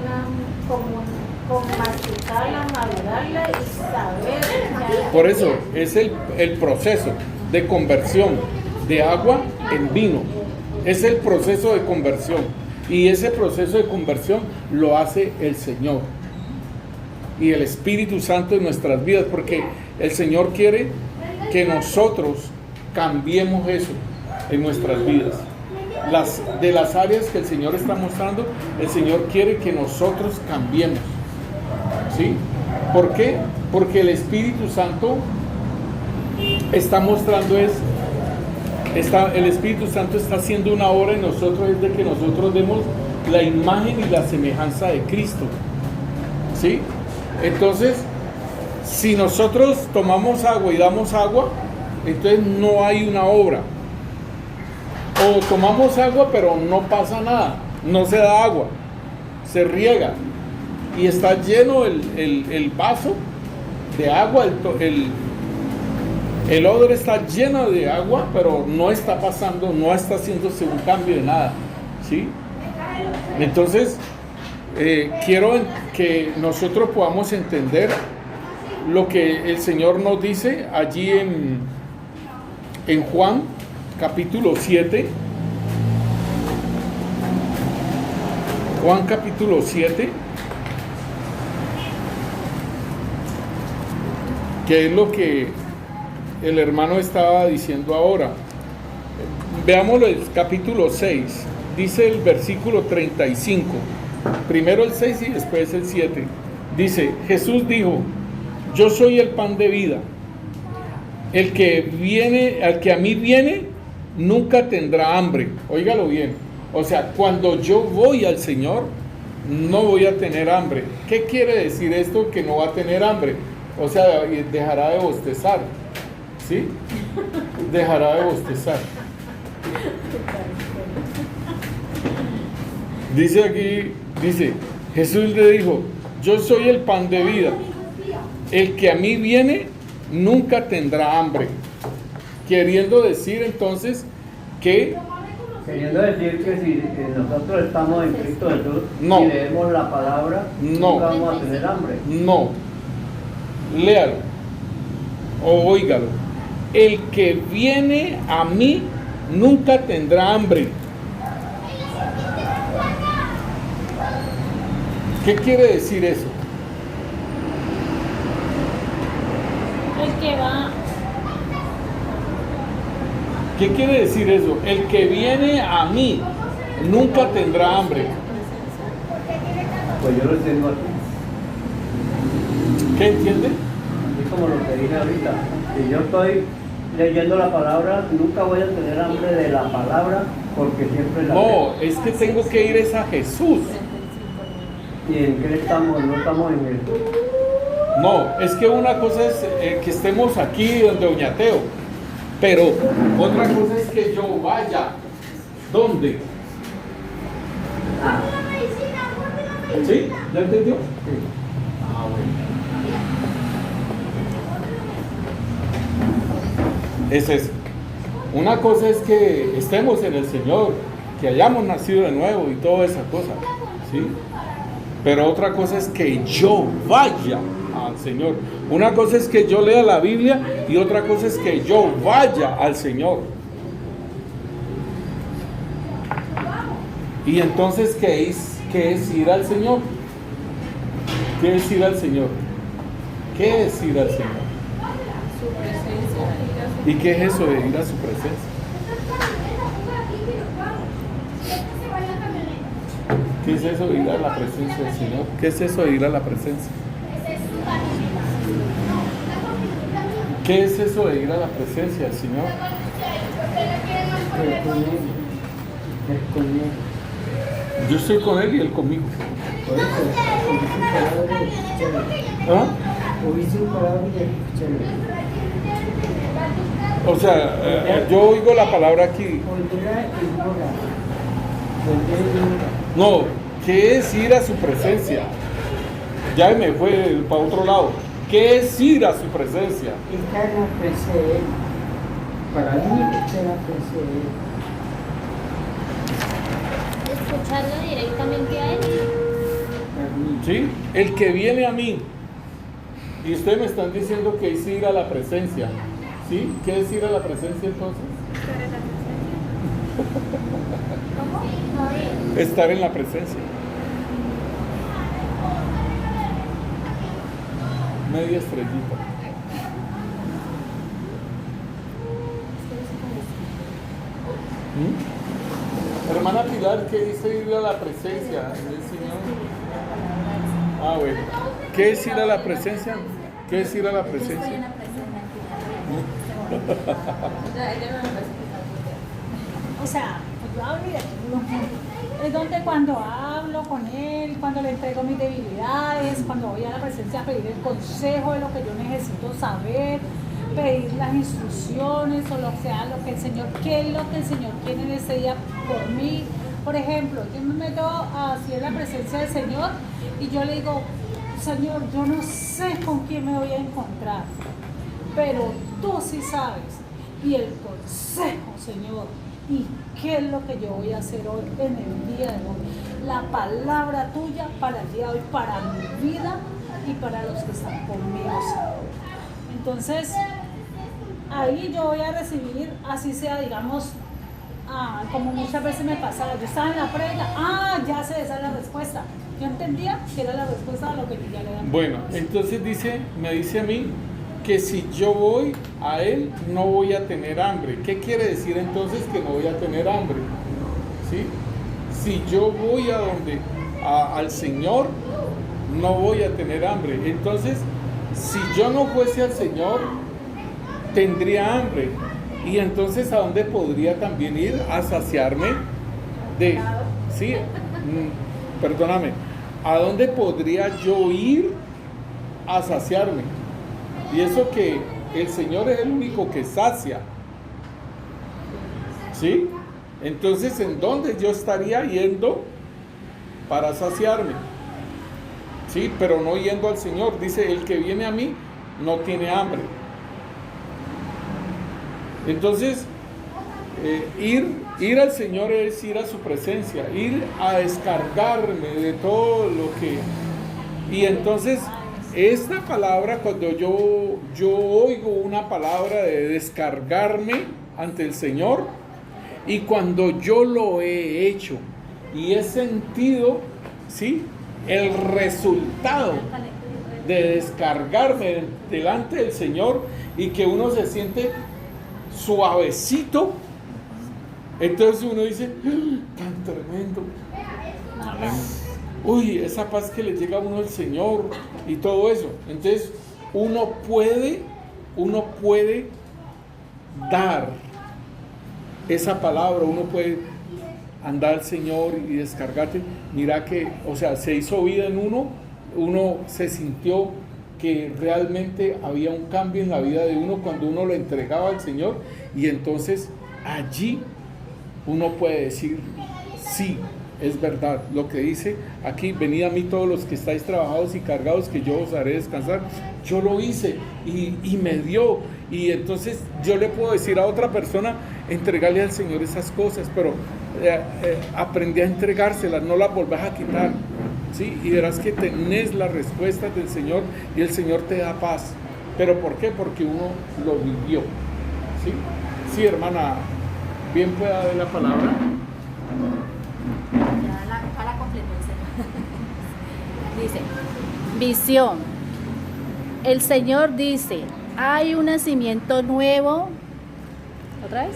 S6: masticarla, madurarla y saber.
S2: Por eso es el proceso de conversión de agua en vino. Es el proceso de conversión. Y ese proceso de conversión lo hace el Señor y el Espíritu Santo en nuestras vidas, porque el Señor quiere que nosotros cambiemos eso en nuestras vidas. De las áreas que el Señor está mostrando, el Señor quiere que nosotros cambiemos. ¿Sí? ¿Por qué? Porque el Espíritu Santo está mostrando el Espíritu Santo está haciendo una obra en nosotros, es de que nosotros demos la imagen y la semejanza de Cristo. ¿Sí? Entonces, si nosotros tomamos agua y damos agua, entonces no hay una obra. O tomamos agua pero no pasa nada, no se da agua, se riega y está lleno el vaso de agua, el odre está lleno de agua, pero no está pasando, no está haciéndose un cambio de nada, ¿sí? Entonces, quiero que nosotros podamos entender lo que el Señor nos dice allí en Juan, capítulo 7. Juan, capítulo 7. Que es lo que el hermano estaba diciendo ahora. Veámoslo, el capítulo 6, dice el versículo 35, primero el 6 y después el 7, dice, Jesús dijo, yo soy el pan de vida, al que a mí viene, nunca tendrá hambre. Óigalo bien, o sea, cuando yo voy al Señor, no voy a tener hambre. ¿Qué quiere decir esto? Que no va a tener hambre, o sea, dejará de bostezar. ¿sí? Dejará de bostezar. Dice aquí, dice, Jesús le dijo, yo soy el pan de vida. El que a mí viene nunca tendrá hambre. Queriendo decir entonces que
S1: Queriendo decir que si nosotros estamos en Cristo Jesús
S2: No.
S1: y leemos la palabra,
S2: No.
S1: nunca vamos a tener hambre.
S2: no, léalo o óigalo. El que viene a mí nunca tendrá hambre. ¿Qué quiere decir eso?
S7: El que va,
S2: ¿Qué quiere decir eso? El que viene a mí nunca tendrá hambre.
S1: Pues yo lo tengo aquí.
S2: ¿Qué entiende?
S1: Así como lo que dije ahorita. Si yo estoy leyendo la palabra, nunca voy a tener hambre de la palabra porque siempre la
S2: No, es que tengo que ir es a Jesús.
S1: ¿Y en qué estamos? No estamos en Jesús.
S2: No, es que una cosa es que estemos aquí donde Doña Teo, pero otra cosa es que yo vaya. ¿Dónde? ¿Sí? ¿Ya entendió? Ah, bueno. Es eso. Una cosa es que estemos en el Señor, que hayamos nacido de nuevo y toda esa cosa, ¿sí? Pero otra cosa es que yo vaya al Señor. Una cosa es que yo lea la Biblia y otra cosa es que yo vaya al Señor. Y entonces, ¿qué es ir al Señor? ¿Qué es ir al Señor? ¿Qué es ir al Señor?
S3: Su presencia.
S2: ¿Y qué es eso de ir a su presencia? ¿Qué es eso de ir a la presencia del Señor? ¿Qué es eso de ir a la presencia? ¿Qué es eso de ir a la presencia del Señor? Yo estoy con Él y Él conmigo. ¿Ah? O sea, yo oigo la palabra aquí. No, ¿qué es ir a su presencia? Ya me fue para otro lado. ¿Qué es ir a su presencia?
S8: Está en la presencia de Él. Para mí está en la presencia de Él.
S7: escucharlo directamente a Él.
S2: ¿Sí? El que viene a mí. Y ustedes me están diciendo que es ir a la presencia. ¿Sí? ¿Qué es ir a la presencia entonces? Estar en la presencia. Media estrellita. Hermana Pilar, ¿qué dice ir a la presencia del Señor? Ah, bueno. ¿Qué es ir a la presencia? ¿Qué es ir a la presencia?
S6: O sea, pues yo hablo y de aquí es donde cuando hablo con él, cuando le entrego mis debilidades, cuando voy a la presencia a pedir el consejo de lo que yo necesito saber, pedir las instrucciones o lo sea, lo que el Señor, qué es lo que el Señor quiere en ese día por mí. Por ejemplo, yo me meto así en la presencia del Señor y yo le digo, Señor, yo no sé con quién me voy a encontrar, pero tú sí sabes. Y el consejo, Señor, y qué es lo que yo voy a hacer hoy, en el día de hoy. La palabra tuya para el día de hoy, para mi vida y para los que están conmigo, Señor. Entonces, ahí yo voy a recibir, así sea, digamos, como muchas veces me pasaba, yo estaba en la prega, ya sé, esa es la respuesta. Yo entendía que era la respuesta a lo que yo ya le daba.
S2: Bueno, entonces me dice a mí que si yo voy a Él no voy a tener hambre. ¿Qué quiere decir entonces que no voy a tener hambre? ¿Sí? Si yo voy al Señor, no voy a tener hambre. Entonces, si yo no fuese al Señor, tendría hambre. Y entonces, ¿a dónde podría también ir? A saciarme de... Sí, perdóname. ¿A dónde podría yo ir a saciarme? Y eso que el Señor es el único que sacia. ¿Sí? Entonces, ¿en dónde yo estaría yendo para saciarme? Sí, pero no yendo al Señor. Dice, el que viene a mí no tiene hambre. Entonces, ir al Señor es ir a su presencia, ir a descargarme de todo lo que... Y entonces, esta palabra, cuando yo oigo una palabra de descargarme ante el Señor, y cuando yo lo he hecho y he sentido, ¿sí?, el resultado de descargarme delante del Señor y que uno se siente suavecito, entonces uno dice, tan tremendo. Uy, esa paz que le llega a uno al Señor y todo eso. Entonces uno puede dar esa palabra, uno puede andar al Señor y descargarte. Mira que, o sea, se hizo vida en uno se sintió que realmente había un cambio en la vida de uno cuando uno lo entregaba al Señor, y entonces allí uno puede decir, sí, es verdad lo que dice aquí, venid a mí todos los que estáis trabajados y cargados, que yo os haré descansar. Yo lo hice y me dio, y entonces yo le puedo decir a otra persona, entregarle al Señor esas cosas, pero aprendí a entregárselas, no las volvás a quitar, ¿sí? Y verás que tenés las respuestas del Señor y el Señor te da paz. ¿Pero por qué? Porque uno lo vivió, ¿sí? Sí, hermana, bien pueda dar la palabra.
S4: Ya la completó el Señor. Dice, visión. El Señor dice, hay un nacimiento nuevo. ¿Otra vez?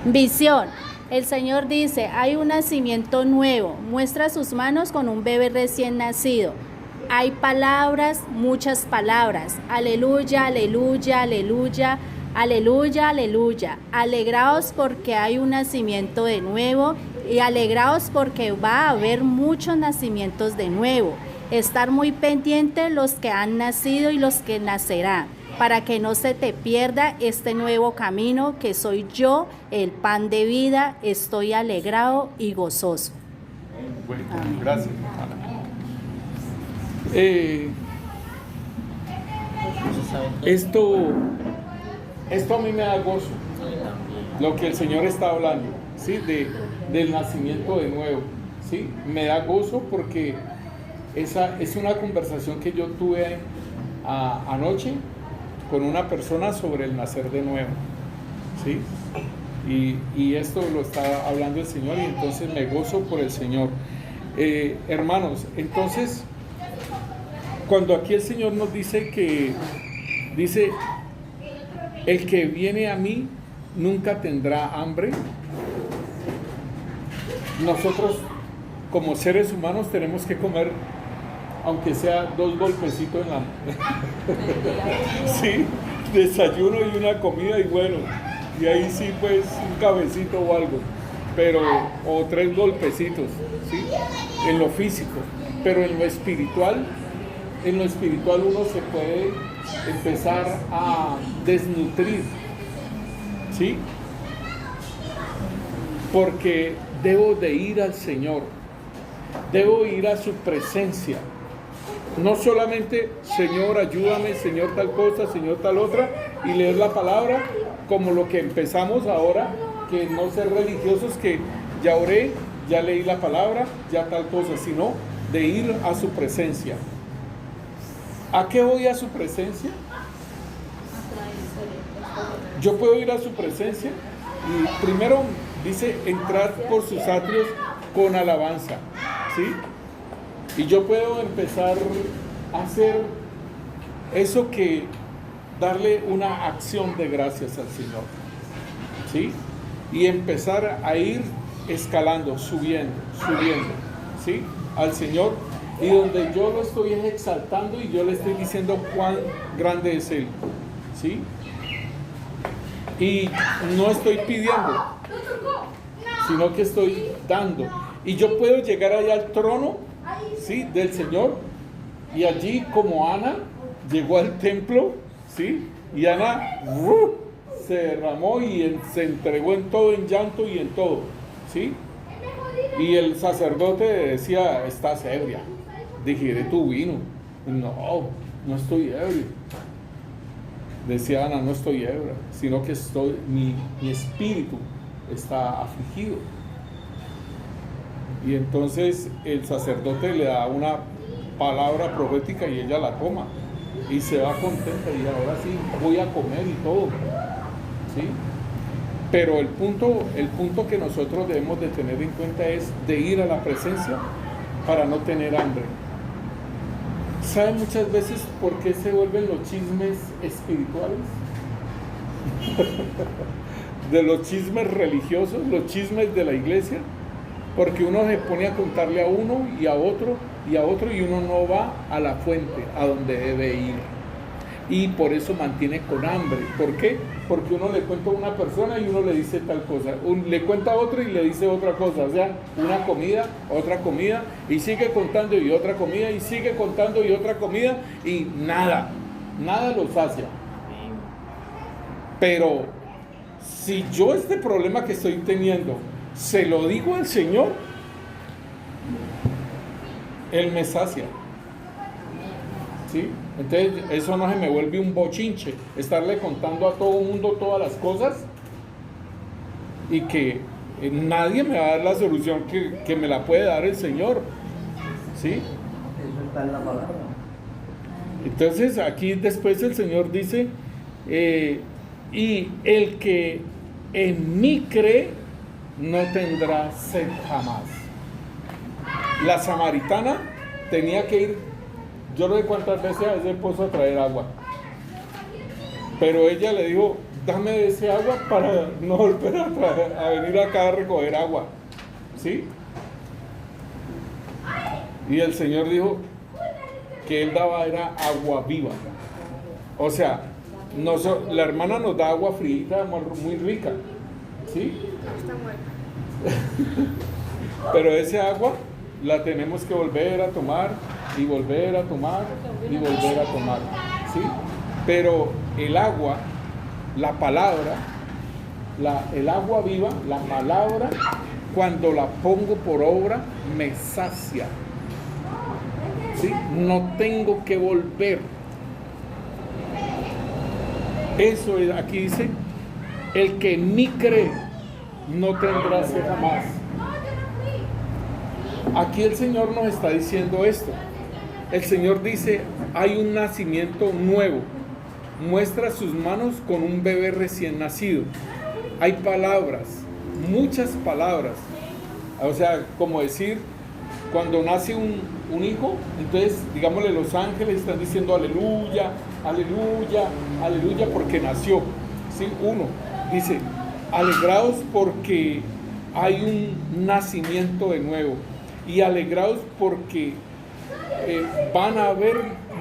S4: Visión. El Señor dice, hay un nacimiento nuevo. Muestra sus manos con un bebé recién nacido. Hay palabras, muchas palabras. Aleluya, aleluya, aleluya. Aleluya, aleluya. Alegraos porque hay un nacimiento de nuevo, y alegraos porque va a haber muchos nacimientos de nuevo. Estar muy pendientes los que han nacido y los que nacerán, para que no se te pierda este nuevo camino que soy yo, el pan de vida. Estoy alegrado y gozoso.
S2: Bueno, gracias, hermana. Esto a mí me da gozo, lo que el Señor está hablando, ¿sí? Del nacimiento de nuevo, ¿sí? Me da gozo porque esa es una conversación que yo tuve anoche con una persona sobre el nacer de nuevo, ¿sí? Y esto lo está hablando el Señor, y entonces me gozo por el Señor. Hermanos, entonces, cuando aquí el Señor nos dice el que viene a mí nunca tendrá hambre, nosotros como seres humanos tenemos que comer, aunque sea 2 golpecitos en la sí, desayuno y una comida, y bueno, y ahí sí, pues un cabecito o algo, pero, o 3 golpecitos, ¿sí? En lo físico, pero en lo espiritual uno se puede empezar a desnutrir, ¿sí? Porque debo de ir al Señor, debo ir a su presencia. No solamente, Señor, ayúdame, Señor, tal cosa, Señor, tal otra, y leer la palabra como lo que empezamos ahora, que no ser religiosos, que ya oré, ya leí la palabra, ya tal cosa, sino de ir a su presencia. ¿A qué voy a su presencia? Yo puedo ir a su presencia y primero dice, entrar por sus atrios con alabanza, ¿sí? Y yo puedo empezar a hacer eso, que darle una acción de gracias al Señor, ¿sí? Y empezar a ir escalando, subiendo, ¿sí? Al Señor, y donde yo lo estoy exaltando y yo le estoy diciendo cuán grande es Él, ¿sí? Y no estoy pidiendo, sino que estoy dando. Y yo puedo llegar allá al trono, ¿sí?, del Señor, y allí, como Ana llegó al templo, ¿sí? Y Ana se derramó y se entregó en todo, en llanto y en todo, ¿sí? Y el sacerdote decía, estás ebria, digiere tu vino. No, no estoy ebrio. Decía Ana, no estoy ebria, sino que mi espíritu está afligido. Y entonces el sacerdote le da una palabra profética y ella la toma y se va contenta y ahora sí voy a comer y todo, ¿sí? Pero el punto que nosotros debemos de tener en cuenta es de ir a la presencia para no tener hambre. ¿Saben muchas veces por qué se vuelven los chismes espirituales? De los chismes religiosos, los chismes de la iglesia, porque uno se pone a contarle a uno y a otro y a otro y uno no va a la fuente, a donde debe ir. Y por eso mantiene con hambre. ¿Por qué? Porque uno le cuenta a una persona y uno le dice tal cosa, le cuenta a otro y le dice otra cosa, o sea, una comida, otra comida, y sigue contando y otra comida, y sigue contando y otra comida, y nada lo sacia. Pero si yo este problema que estoy teniendo se lo digo al Señor, Él me sacia, ¿sí? Entonces eso no se me vuelve un bochinche, estarle contando a todo el mundo todas las cosas y que nadie me va a dar la solución que me la puede dar el Señor, ¿sí?
S1: Eso está en la palabra.
S2: Entonces aquí después el Señor dice, y el que en mí cree no tendrá sed jamás. La samaritana tenía que ir, yo no sé cuántas veces a ese pozo a traer agua, pero ella le dijo, dame de ese agua para no volver a venir acá a recoger agua, ¿sí? Y el Señor dijo que Él daba era agua viva. O sea, la hermana nos da agua fría, muy rica, ¿sí? Pero ese agua la tenemos que volver a tomar y volver a tomar y volver a tomar, ¿sí? Pero el agua, la palabra, el agua viva, la palabra, cuando la pongo por obra, me sacia, ¿sí? No tengo que volver. Eso es, aquí dice, el que en mí cree no tendrá sed jamás. Aquí el Señor nos está diciendo esto. El Señor dice, hay un nacimiento nuevo. Muestra sus manos con un bebé recién nacido. Hay palabras, muchas palabras. O sea, como decir, cuando nace un hijo, entonces, digámosle, los ángeles están diciendo aleluya, aleluya, aleluya, porque nació. ¿Sí? Uno dice, alegraos porque hay un nacimiento de nuevo. Y alegraos porque van a haber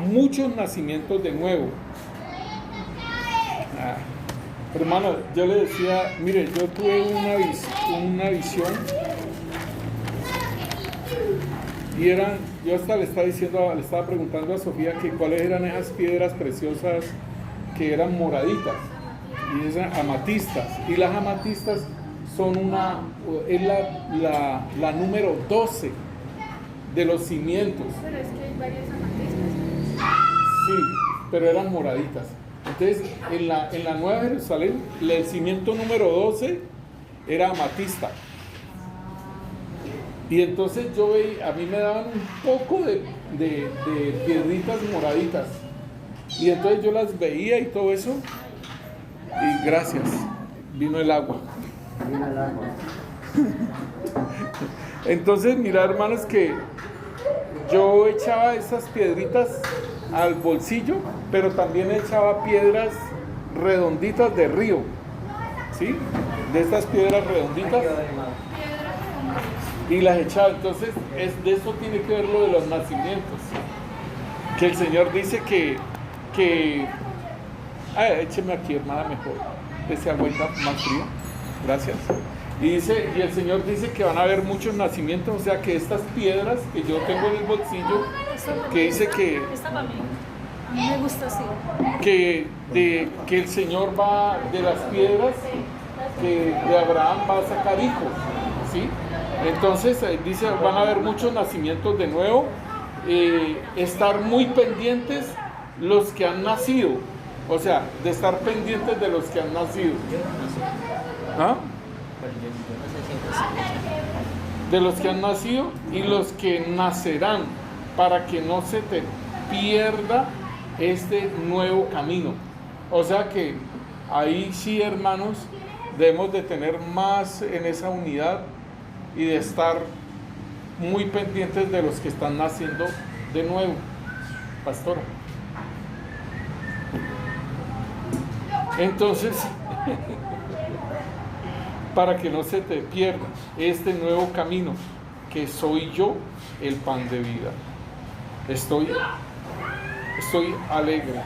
S2: muchos nacimientos de nuevo. Hermano, yo le decía, mire, yo tuve una visión y yo hasta le estaba preguntando a Sofía que cuáles eran esas piedras preciosas que eran moraditas y esas amatistas, y las amatistas son es la número 12 de los cimientos.
S6: Pero es que hay varias amatistas.
S2: Sí, pero eran moraditas. Entonces, en la Nueva Jerusalén, el cimiento número 12 era amatista. Y entonces a mí me daban un poco de piedritas moraditas. Y entonces yo las veía y todo eso. Y gracias, vino el agua.
S1: Mira el agua.
S2: Entonces, mira, hermanos, que yo echaba esas piedritas al bolsillo, pero también echaba piedras redonditas de río, ¿sí? De estas piedras redonditas, y las echaba. Entonces, de eso tiene que ver lo de los nacimientos, que el Señor dice que écheme aquí, hermana, mejor, ese agüita más frío, gracias. Y el Señor dice que van a haber muchos nacimientos, o sea que estas piedras que yo tengo en el bolsillo, que dice que
S4: A mí me gusta así.
S2: que el Señor va de las piedras, que de Abraham va a sacar hijos, ¿sí? Entonces dice, van a haber muchos nacimientos de nuevo, estar muy pendientes los que han nacido, o sea, de estar pendientes de los que han nacido. ¿Ah? De los que han nacido y los que nacerán, para que no se te pierda este nuevo camino. O sea que ahí sí, hermanos, debemos de tener más en esa unidad y de estar muy pendientes de los que están naciendo de nuevo. Pastora. Entonces, para que no se te pierda este nuevo camino, que soy yo, el pan de vida. Estoy alegre,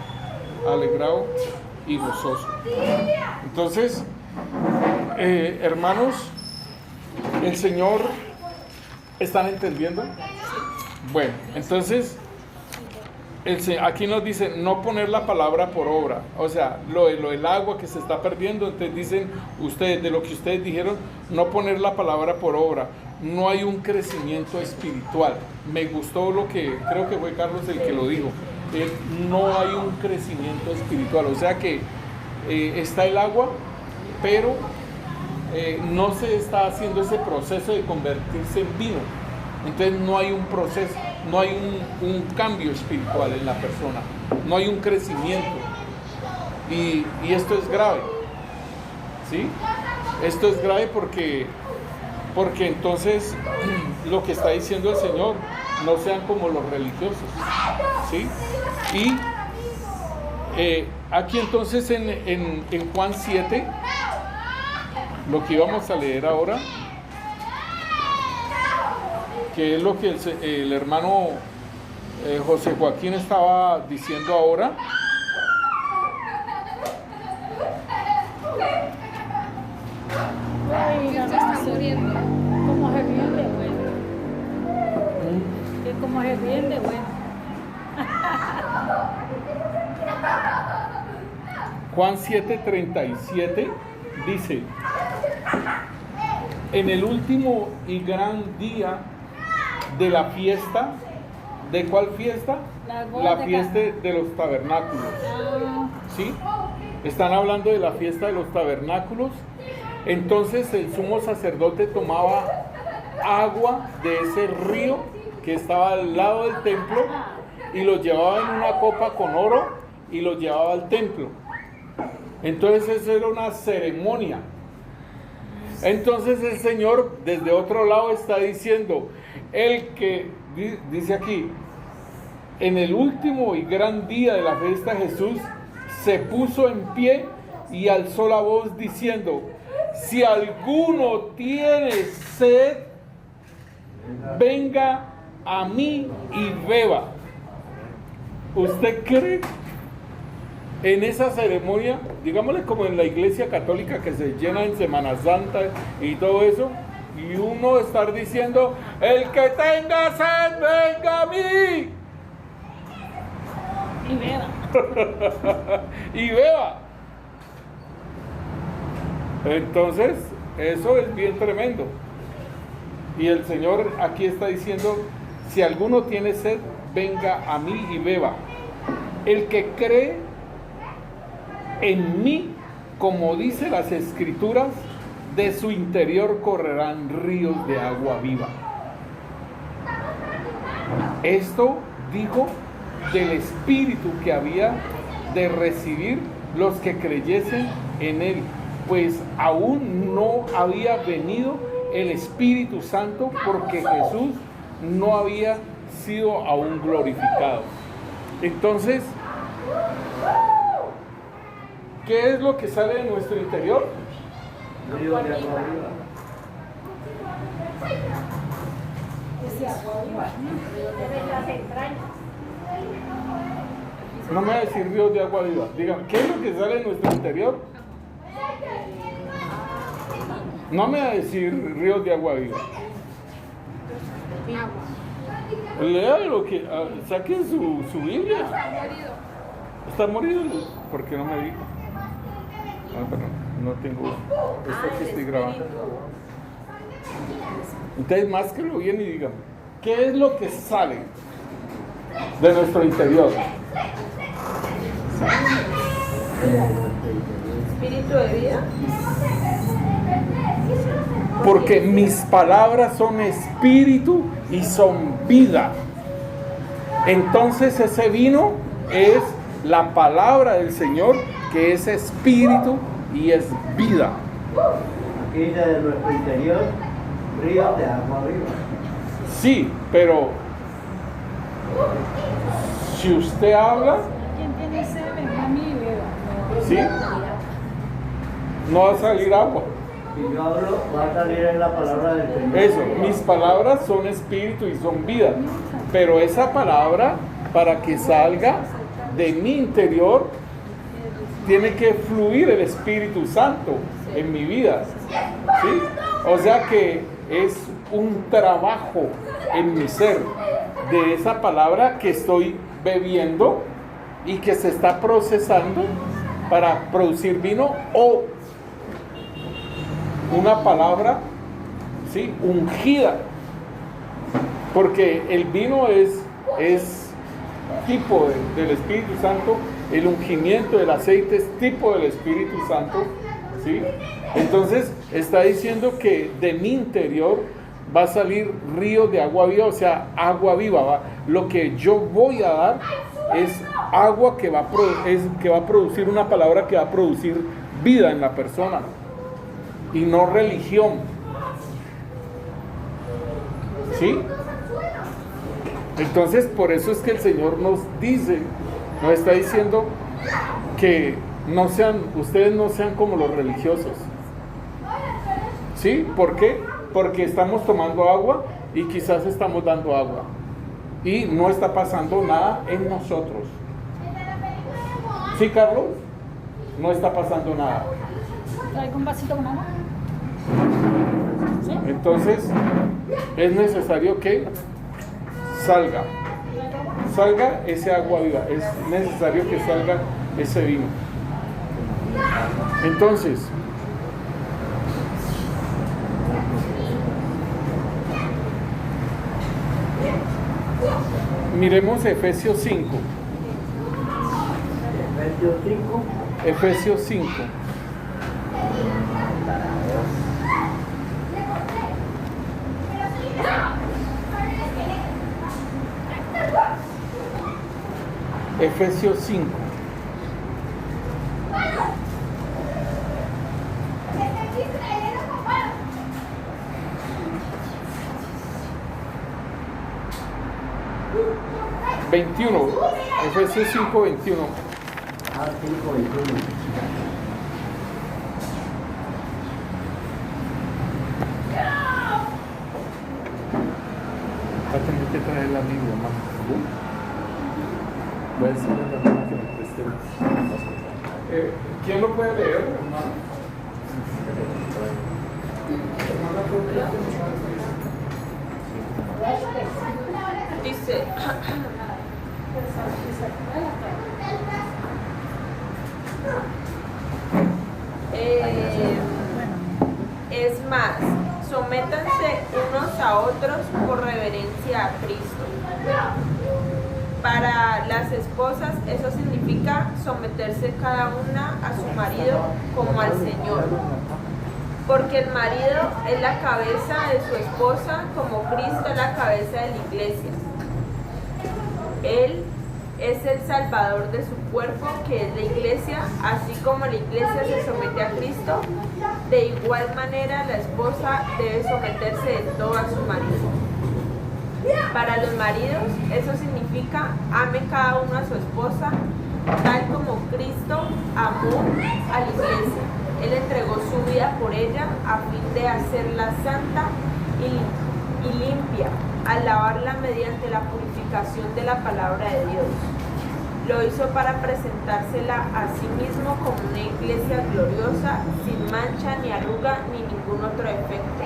S2: alegrado y gozoso. Entonces, hermanos, el Señor, ¿están entendiendo? Bueno, entonces, aquí nos dice no poner la palabra por obra. O sea, lo del agua que se está perdiendo. Entonces dicen ustedes, de lo que ustedes dijeron, no poner la palabra por obra. No hay un crecimiento espiritual. Me gustó lo que, creo que fue Carlos el que lo dijo. No hay un crecimiento espiritual. O sea que está el agua, pero no se está haciendo ese proceso de convertirse en vino. Entonces no hay un proceso, no hay un cambio espiritual en la persona, no hay un crecimiento. Y esto es grave, ¿sí? Esto es grave porque entonces lo que está diciendo el Señor, no sean como los religiosos, ¿sí? Y aquí entonces en Juan 7, lo que íbamos a leer ahora, que es lo que el hermano José Joaquín estaba diciendo ahora.
S4: Ay, se está muriendo. Como se ríen de bueno. Que como se ríen de bueno.
S2: Juan 7:37 dice: en el último y gran día de la fiesta, ¿de cuál fiesta? La fiesta de los tabernáculos. ¿Sí? Están hablando de la fiesta de los tabernáculos. Entonces el sumo sacerdote tomaba agua de ese río que estaba al lado del templo y lo llevaba en una copa con oro y lo llevaba al templo. Entonces eso era una ceremonia. Entonces el Señor desde otro lado está diciendo, el que, dice aquí, en el último y gran día de la fiesta Jesús se puso en pie y alzó la voz diciendo, si alguno tiene sed, venga a mí y beba. ¿Usted cree en esa ceremonia, digámosle como en la iglesia católica que se llena en Semana Santa y todo eso, y uno estar diciendo, el que tenga sed, venga a mí
S4: Y beba.
S2: y beba? Entonces eso es bien tremendo. Y el Señor aquí está diciendo, si alguno tiene sed, venga a mí y beba. El que cree en mí, como dice las Escrituras, de su interior correrán ríos de agua viva. Esto dijo del Espíritu que había de recibir los que creyesen en Él, pues aún no había venido el Espíritu Santo porque Jesús no había sido aún glorificado. Entonces, ¿qué es lo que sale de nuestro interior?
S1: Río de agua viva.
S6: Las entrañas.
S2: No me va a decir ríos de agua viva. Dígame, ¿qué es lo que sale de nuestro interior? No me va a decir ríos de agua viva. Lea lo que, saquen su Biblia. ¿Está morido? ¿Por qué no me dijo? Ah, pero no tengo esto que estoy grabando. Entonces, más que lo bien y dígame, ¿qué es lo que sale de nuestro interior?
S3: Espíritu de vida.
S2: Porque mis palabras son espíritu y son vida. Entonces ese vino es la palabra del Señor, que es espíritu y es vida.
S1: Aquí dice de nuestro interior, ríos de agua viva.
S2: Sí, pero si usted habla,
S6: ¿Quién tiene sed? Venga a mí y beba.
S2: ¿sí? No va a salir agua.
S1: Si yo hablo, va a salir en la palabra del Señor.
S2: Eso, mis palabras son espíritu y son vida. Pero esa palabra, para que salga de mi interior, tiene que fluir el Espíritu Santo en mi vida. ¿Sí? O sea que es un trabajo en mi ser de esa palabra que estoy bebiendo y que se está procesando para producir vino, o una palabra, ¿sí?, ungida, porque el vino es tipo del Espíritu Santo, el ungimiento del aceite es tipo del Espíritu Santo, ¿sí? Entonces está diciendo que de mi interior va a salir ríos de agua viva, o sea, agua viva, ¿va? Lo que yo voy a dar es agua que va a producir una palabra que va a producir vida en la persona y no religión, ¿sí? Entonces por eso es que el Señor nos está diciendo que ustedes no sean como los religiosos, ¿sí? ¿Por qué? Porque estamos tomando agua y quizás estamos dando agua y no está pasando nada en nosotros. ¿Sí, Carlos? No está pasando nada.
S6: ¿Traigo un vasito con agua? ¿Sí?
S2: Entonces es necesario que salga ese agua viva, es necesario que salga ese vino. Entonces, miremos Efesios 5. Efesios 5. Efesios 5. Efesios 5, 21.
S1: Ah, 5, 21.
S2: Va a tener que traer la Biblia, hermano. Voy a decirle a la hermana que me preste. ¿Quién lo puede leer, hermano?
S3: Dice, es más, sométanse unos a otros por reverencia a Cristo. Para las esposas eso significa someterse cada una a su marido como al Señor. Porque el marido es la cabeza de su esposa, como Cristo es la cabeza de la iglesia. Él es el salvador de su cuerpo, que es la iglesia, así como la iglesia se somete a Cristo. De igual manera la esposa debe someterse de todo a su marido. Para los maridos eso significa ame cada uno a su esposa, tal como Cristo amó a la iglesia. Él entregó su vida por ella a fin de hacerla santa y limpia, al lavarla mediante la purificación de la palabra de Dios. Lo hizo para presentársela a sí mismo como una iglesia gloriosa, sin mancha, ni arruga, ni ningún otro defecto.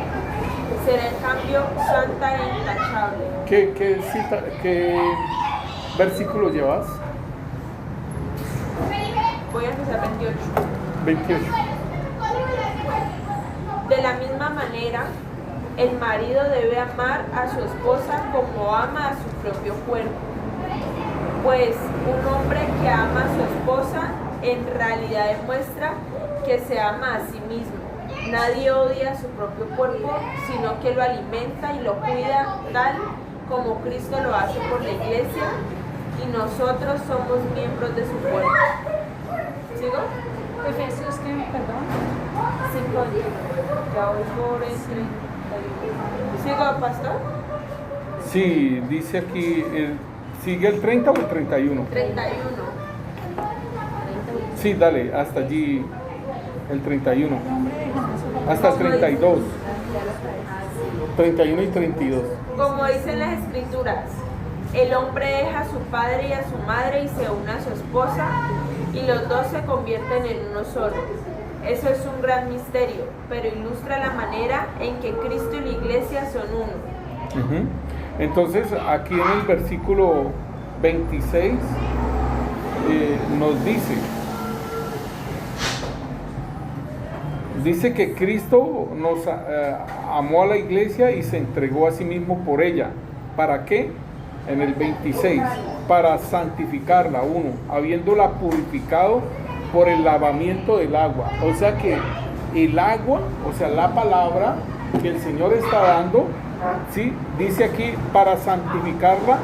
S3: Será en cambio santa e intachable.
S2: ¿Qué versículo llevas?
S3: Voy a empezar 28.
S2: 28.
S3: De la misma manera, el marido debe amar a su esposa como ama a su propio cuerpo. Pues un hombre que ama a su esposa en realidad demuestra que se ama a sí mismo. Nadie odia a su propio cuerpo, sino que lo alimenta y lo cuida tal como Cristo lo hace por la iglesia, y nosotros somos miembros de su cuerpo. ¿Sigo?
S6: Efesios, ¿qué? Perdón.
S3: 5. Ya voy por el 31. ¿Sigo, pastor?
S2: Sí, dice aquí, ¿sigue el 30 o el 31?
S3: 31.
S2: Sí, dale, hasta allí el 31. Hasta el 32. 31 y 32.
S3: Como dicen las escrituras, el hombre deja a su padre y a su madre y se une a su esposa, y los dos se convierten en uno solo. Eso es un gran misterio, pero ilustra la manera en que Cristo y la iglesia son uno.
S2: Ujú. Entonces, aquí en el versículo 26 nos dice que Cristo nos amó a la iglesia y se entregó a sí mismo por ella. ¿Para qué? En el 26, para santificarla, habiéndola purificado por el lavamiento del agua. O sea que el agua, o sea, la palabra que el Señor está dando, ¿sí? Dice aquí, para santificarla,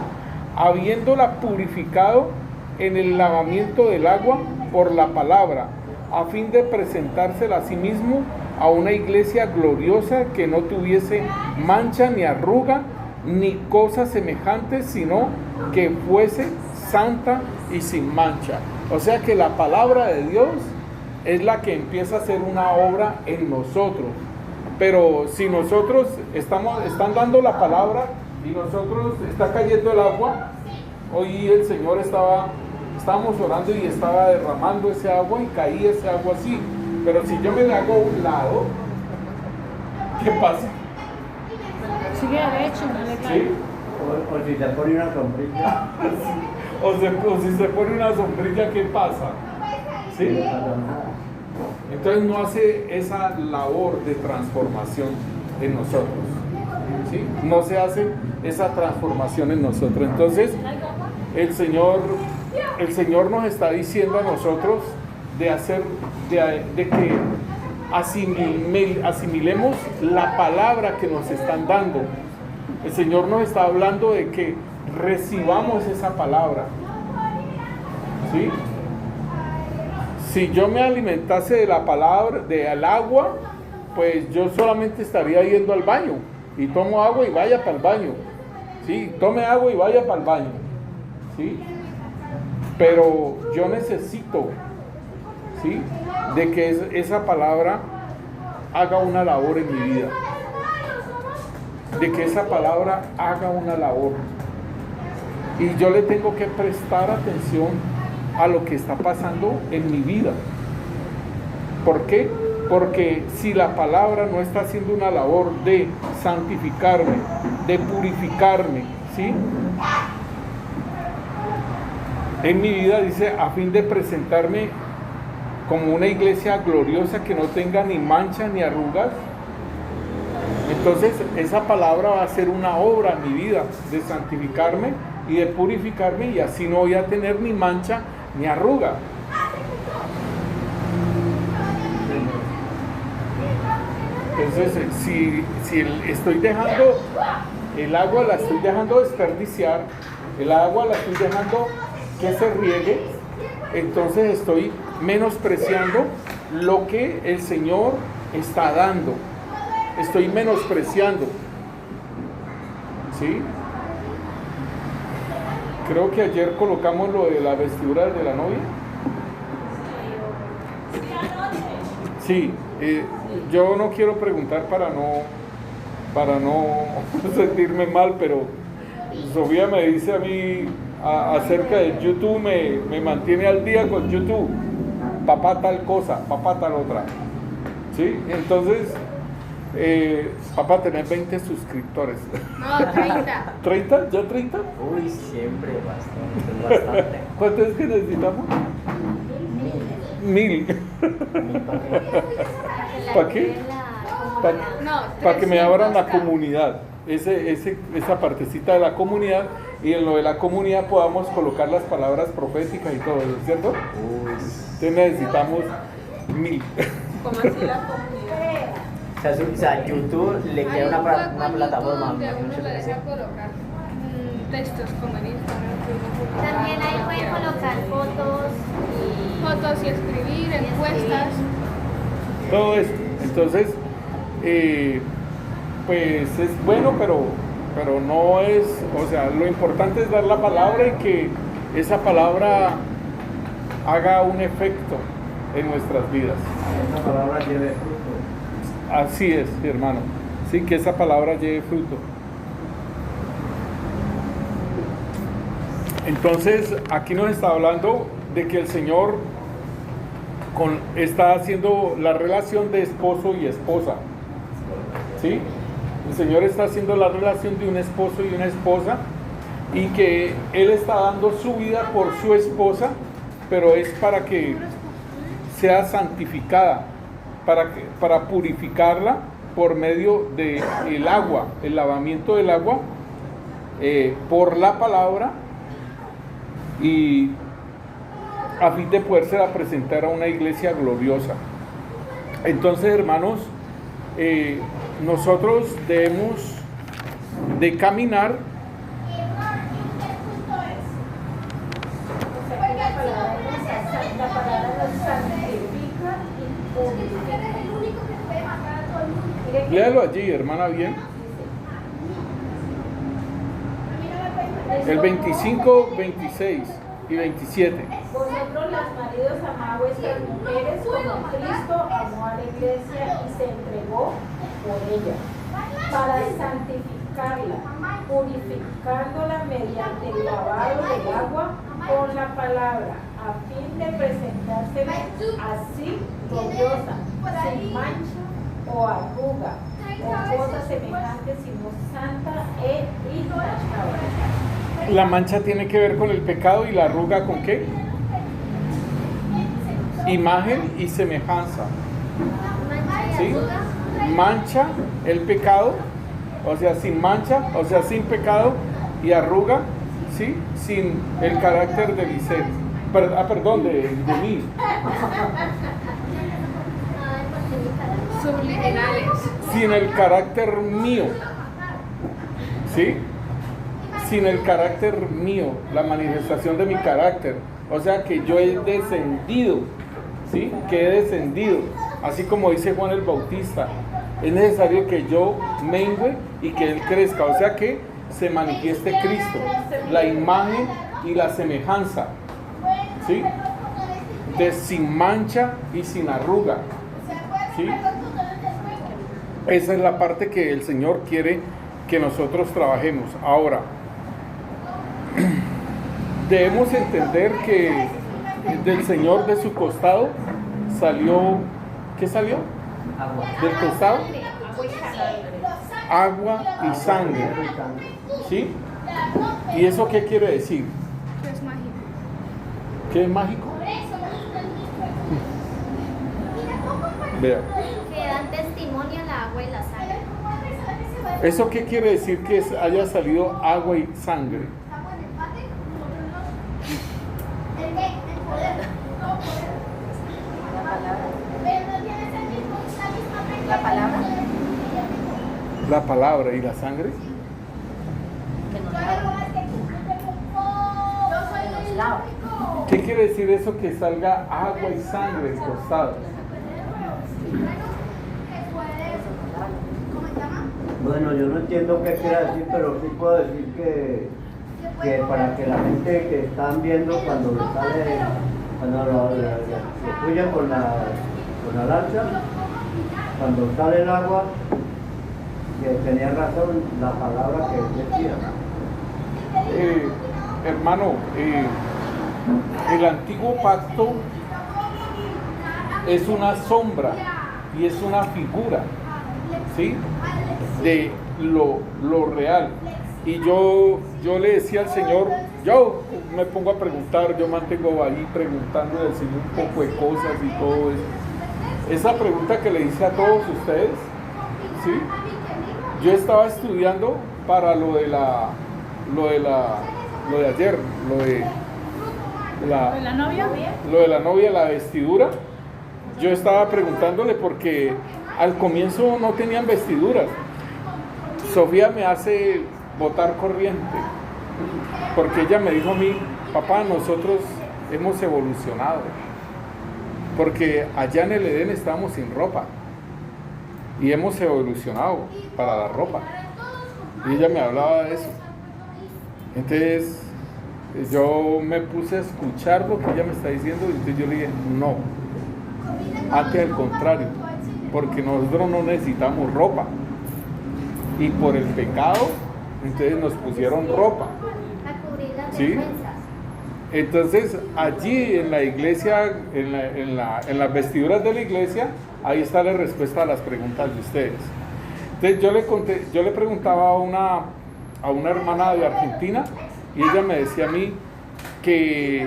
S2: habiéndola purificado en el lavamiento del agua por la palabra, a fin de presentársela a sí mismo a una iglesia gloriosa que no tuviese mancha ni arruga ni cosas semejantes, sino que fuese santa y sin mancha. O sea que la palabra de Dios es la que empieza a hacer una obra en nosotros. Pero si nosotros están dando la palabra y nosotros está cayendo el agua, hoy el Señor estábamos orando y estaba derramando ese agua y caía ese agua así. Pero si yo me le hago a un lado, ¿qué pasa?
S6: Sigue derecho, no le cae.
S2: ¿Sí?
S1: O si te pone una sombrilla,
S2: O si se pone una sombrilla, ¿qué pasa? ¿Sí?
S1: no pasa nada.
S2: Entonces no hace esa labor de transformación en nosotros, ¿sí? No se hace esa transformación en nosotros. Entonces el Señor nos está diciendo a nosotros de que asimilemos la palabra que nos están dando. El Señor nos está hablando de que recibamos esa palabra, ¿sí? Si yo me alimentase de la palabra, del agua, pues yo solamente estaría yendo al baño y tomo agua y vaya para el baño, ¿sí? Tome agua y vaya para el baño, ¿sí? Pero yo necesito, ¿sí?, de que esa palabra haga una labor en mi vida, de que esa palabra haga una labor, y yo le tengo que prestar atención a lo que está pasando en mi vida. ¿Por qué? Porque si la palabra no está haciendo una labor de santificarme, de purificarme, ¿sí?, en mi vida, dice, a fin de presentarme como una iglesia gloriosa que no tenga ni mancha ni arrugas, entonces esa palabra va a hacer una obra en mi vida de santificarme y de purificarme, y así no voy a tener ni mancha ni arruga. Entonces, si estoy dejando el agua, la estoy dejando desperdiciar, el agua la estoy dejando que se riegue, entonces estoy menospreciando lo que el Señor está dando. Estoy menospreciando, ¿sí? Creo que ayer colocamos lo de la vestidura de la novia. Sí, yo no quiero preguntar para no sentirme mal, pero Sofía me dice a mí acerca de YouTube, me mantiene al día con YouTube. Papá tal cosa, papá tal otra. ¿Sí? Entonces, papá, tenés 20 suscriptores.
S4: No, 30.
S2: ¿30? ¿Ya 30?
S5: Uy, siempre bastante.
S2: ¿Cuánto es que necesitamos? 1000. ¿Para qué?
S7: No,
S2: Para que me abran la
S7: 300K.
S2: comunidad, esa partecita de la comunidad, y en lo de la comunidad podamos colocar las palabras proféticas y todo eso, ¿cierto? Entonces necesitamos 1000.
S3: ¿Cómo así la comunidad?
S5: O sea, YouTube le queda una plataforma.
S9: donde a uno le deja colocar textos como en Instagram. que uno publica
S7: También ahí
S9: lo que
S7: pueden
S9: quiera.
S7: colocar
S9: Fotos y escribir, encuestas.
S2: Todo esto. Entonces, pues es bueno, pero no es, o sea, lo importante es dar la palabra y que esa palabra haga un efecto en nuestras vidas.
S1: Esa palabra lleve fruto.
S2: Así es, hermano. Sí, que esa palabra lleve fruto. Entonces, aquí nos está hablando de que el Señor está haciendo la relación de esposo y esposa. ¿Sí? El Señor está haciendo la relación de un esposo y una esposa, y que Él está dando su vida por su esposa, pero es para que sea santificada, para purificarla por medio del agua, el lavamiento del agua, por la palabra, y a fin de podérsela presentar a una iglesia gloriosa. Entonces, hermanos, nosotros debemos de caminar
S6: La palabra nos santifica y purifica. Mire que
S2: léalo allí, hermana, bien. El 25, 26 y 27.
S6: vosotros los maridos amad vuestras mujeres como Cristo amó a la iglesia y se entregó por ella, para santificarla, purificándola mediante el lavado del agua con la palabra, a fin de presentársela así gloriosa, sin mancha o arruga, o cosa semejante, sino santa e intachable.
S2: La mancha tiene que ver con el pecado, y la arruga ¿con qué? Imagen y semejanza. ¿Sí? Mancha el pecado, o sea, sin mancha, o sea, sin pecado, y arruga, ¿sí? Sin el carácter de Lisette. Perdón, de mí.
S9: Subliminales.
S2: Sin el carácter mío, ¿sí? Sin el carácter mío, la manifestación de mi carácter. O sea, que yo he descendido, ¿sí? Que he descendido. Así como dice Juan el Bautista, es necesario que yo mengue y que Él crezca. O sea, que se manifieste Cristo, la imagen y la semejanza, ¿sí? De sin mancha y sin arruga, ¿sí? Esa es la parte que el Señor quiere que nosotros trabajemos. Ahora, debemos entender que del Señor, de su costado, salió, ¿qué salió?
S5: Agua.
S2: Del costado, agua y sangre, ¿sí? ¿Y eso qué quiere decir?
S9: Que es mágico.
S2: ¿Qué es mágico? Vea,
S7: que dan testimonio la agua y la sangre.
S2: ¿eso qué quiere decir que haya salido agua y sangre?
S6: La palabra
S2: La palabra y la sangre.
S6: que nos lava.
S2: ¿Qué quiere decir eso que salga agua y sangre del costado?
S1: Bueno, yo no entiendo qué quiere decir, pero sí puedo decir que para que la gente que están viendo cuando le sale, cuando lo fluyen con la lancha, cuando sale el agua, que tenía razón la palabra que decía.
S2: Hermano, el antiguo pacto es una sombra y es una figura, ¿sí? De lo real. Y yo le decía al Señor yo me pongo a preguntar, yo mantengo ahí preguntando al Señor un poco de cosas y todo eso. Esa pregunta que le hice a todos ustedes, ¿sí? Yo estaba estudiando para lo de ayer, lo de
S9: ¿La novia?
S2: lo de la novia, la vestidura. Yo estaba preguntándole porque al comienzo no tenían vestiduras. Sofía me hace botar corriente, porque ella me dijo a mí, papá, nosotros hemos evolucionado, porque allá en el Edén estábamos sin ropa y hemos evolucionado para la ropa. Y ella me hablaba de eso. Entonces yo me puse a escuchar lo que ella me está diciendo y entonces yo le dije, no, antes al contrario, porque nosotros no necesitamos ropa. Y por el pecado, entonces nos pusieron ropa. ¿Sí? Entonces Allí en la iglesia, en las vestiduras de la iglesia, ahí está la respuesta a las preguntas de ustedes. Entonces yo le preguntaba a una hermana de Argentina y ella me decía a mí que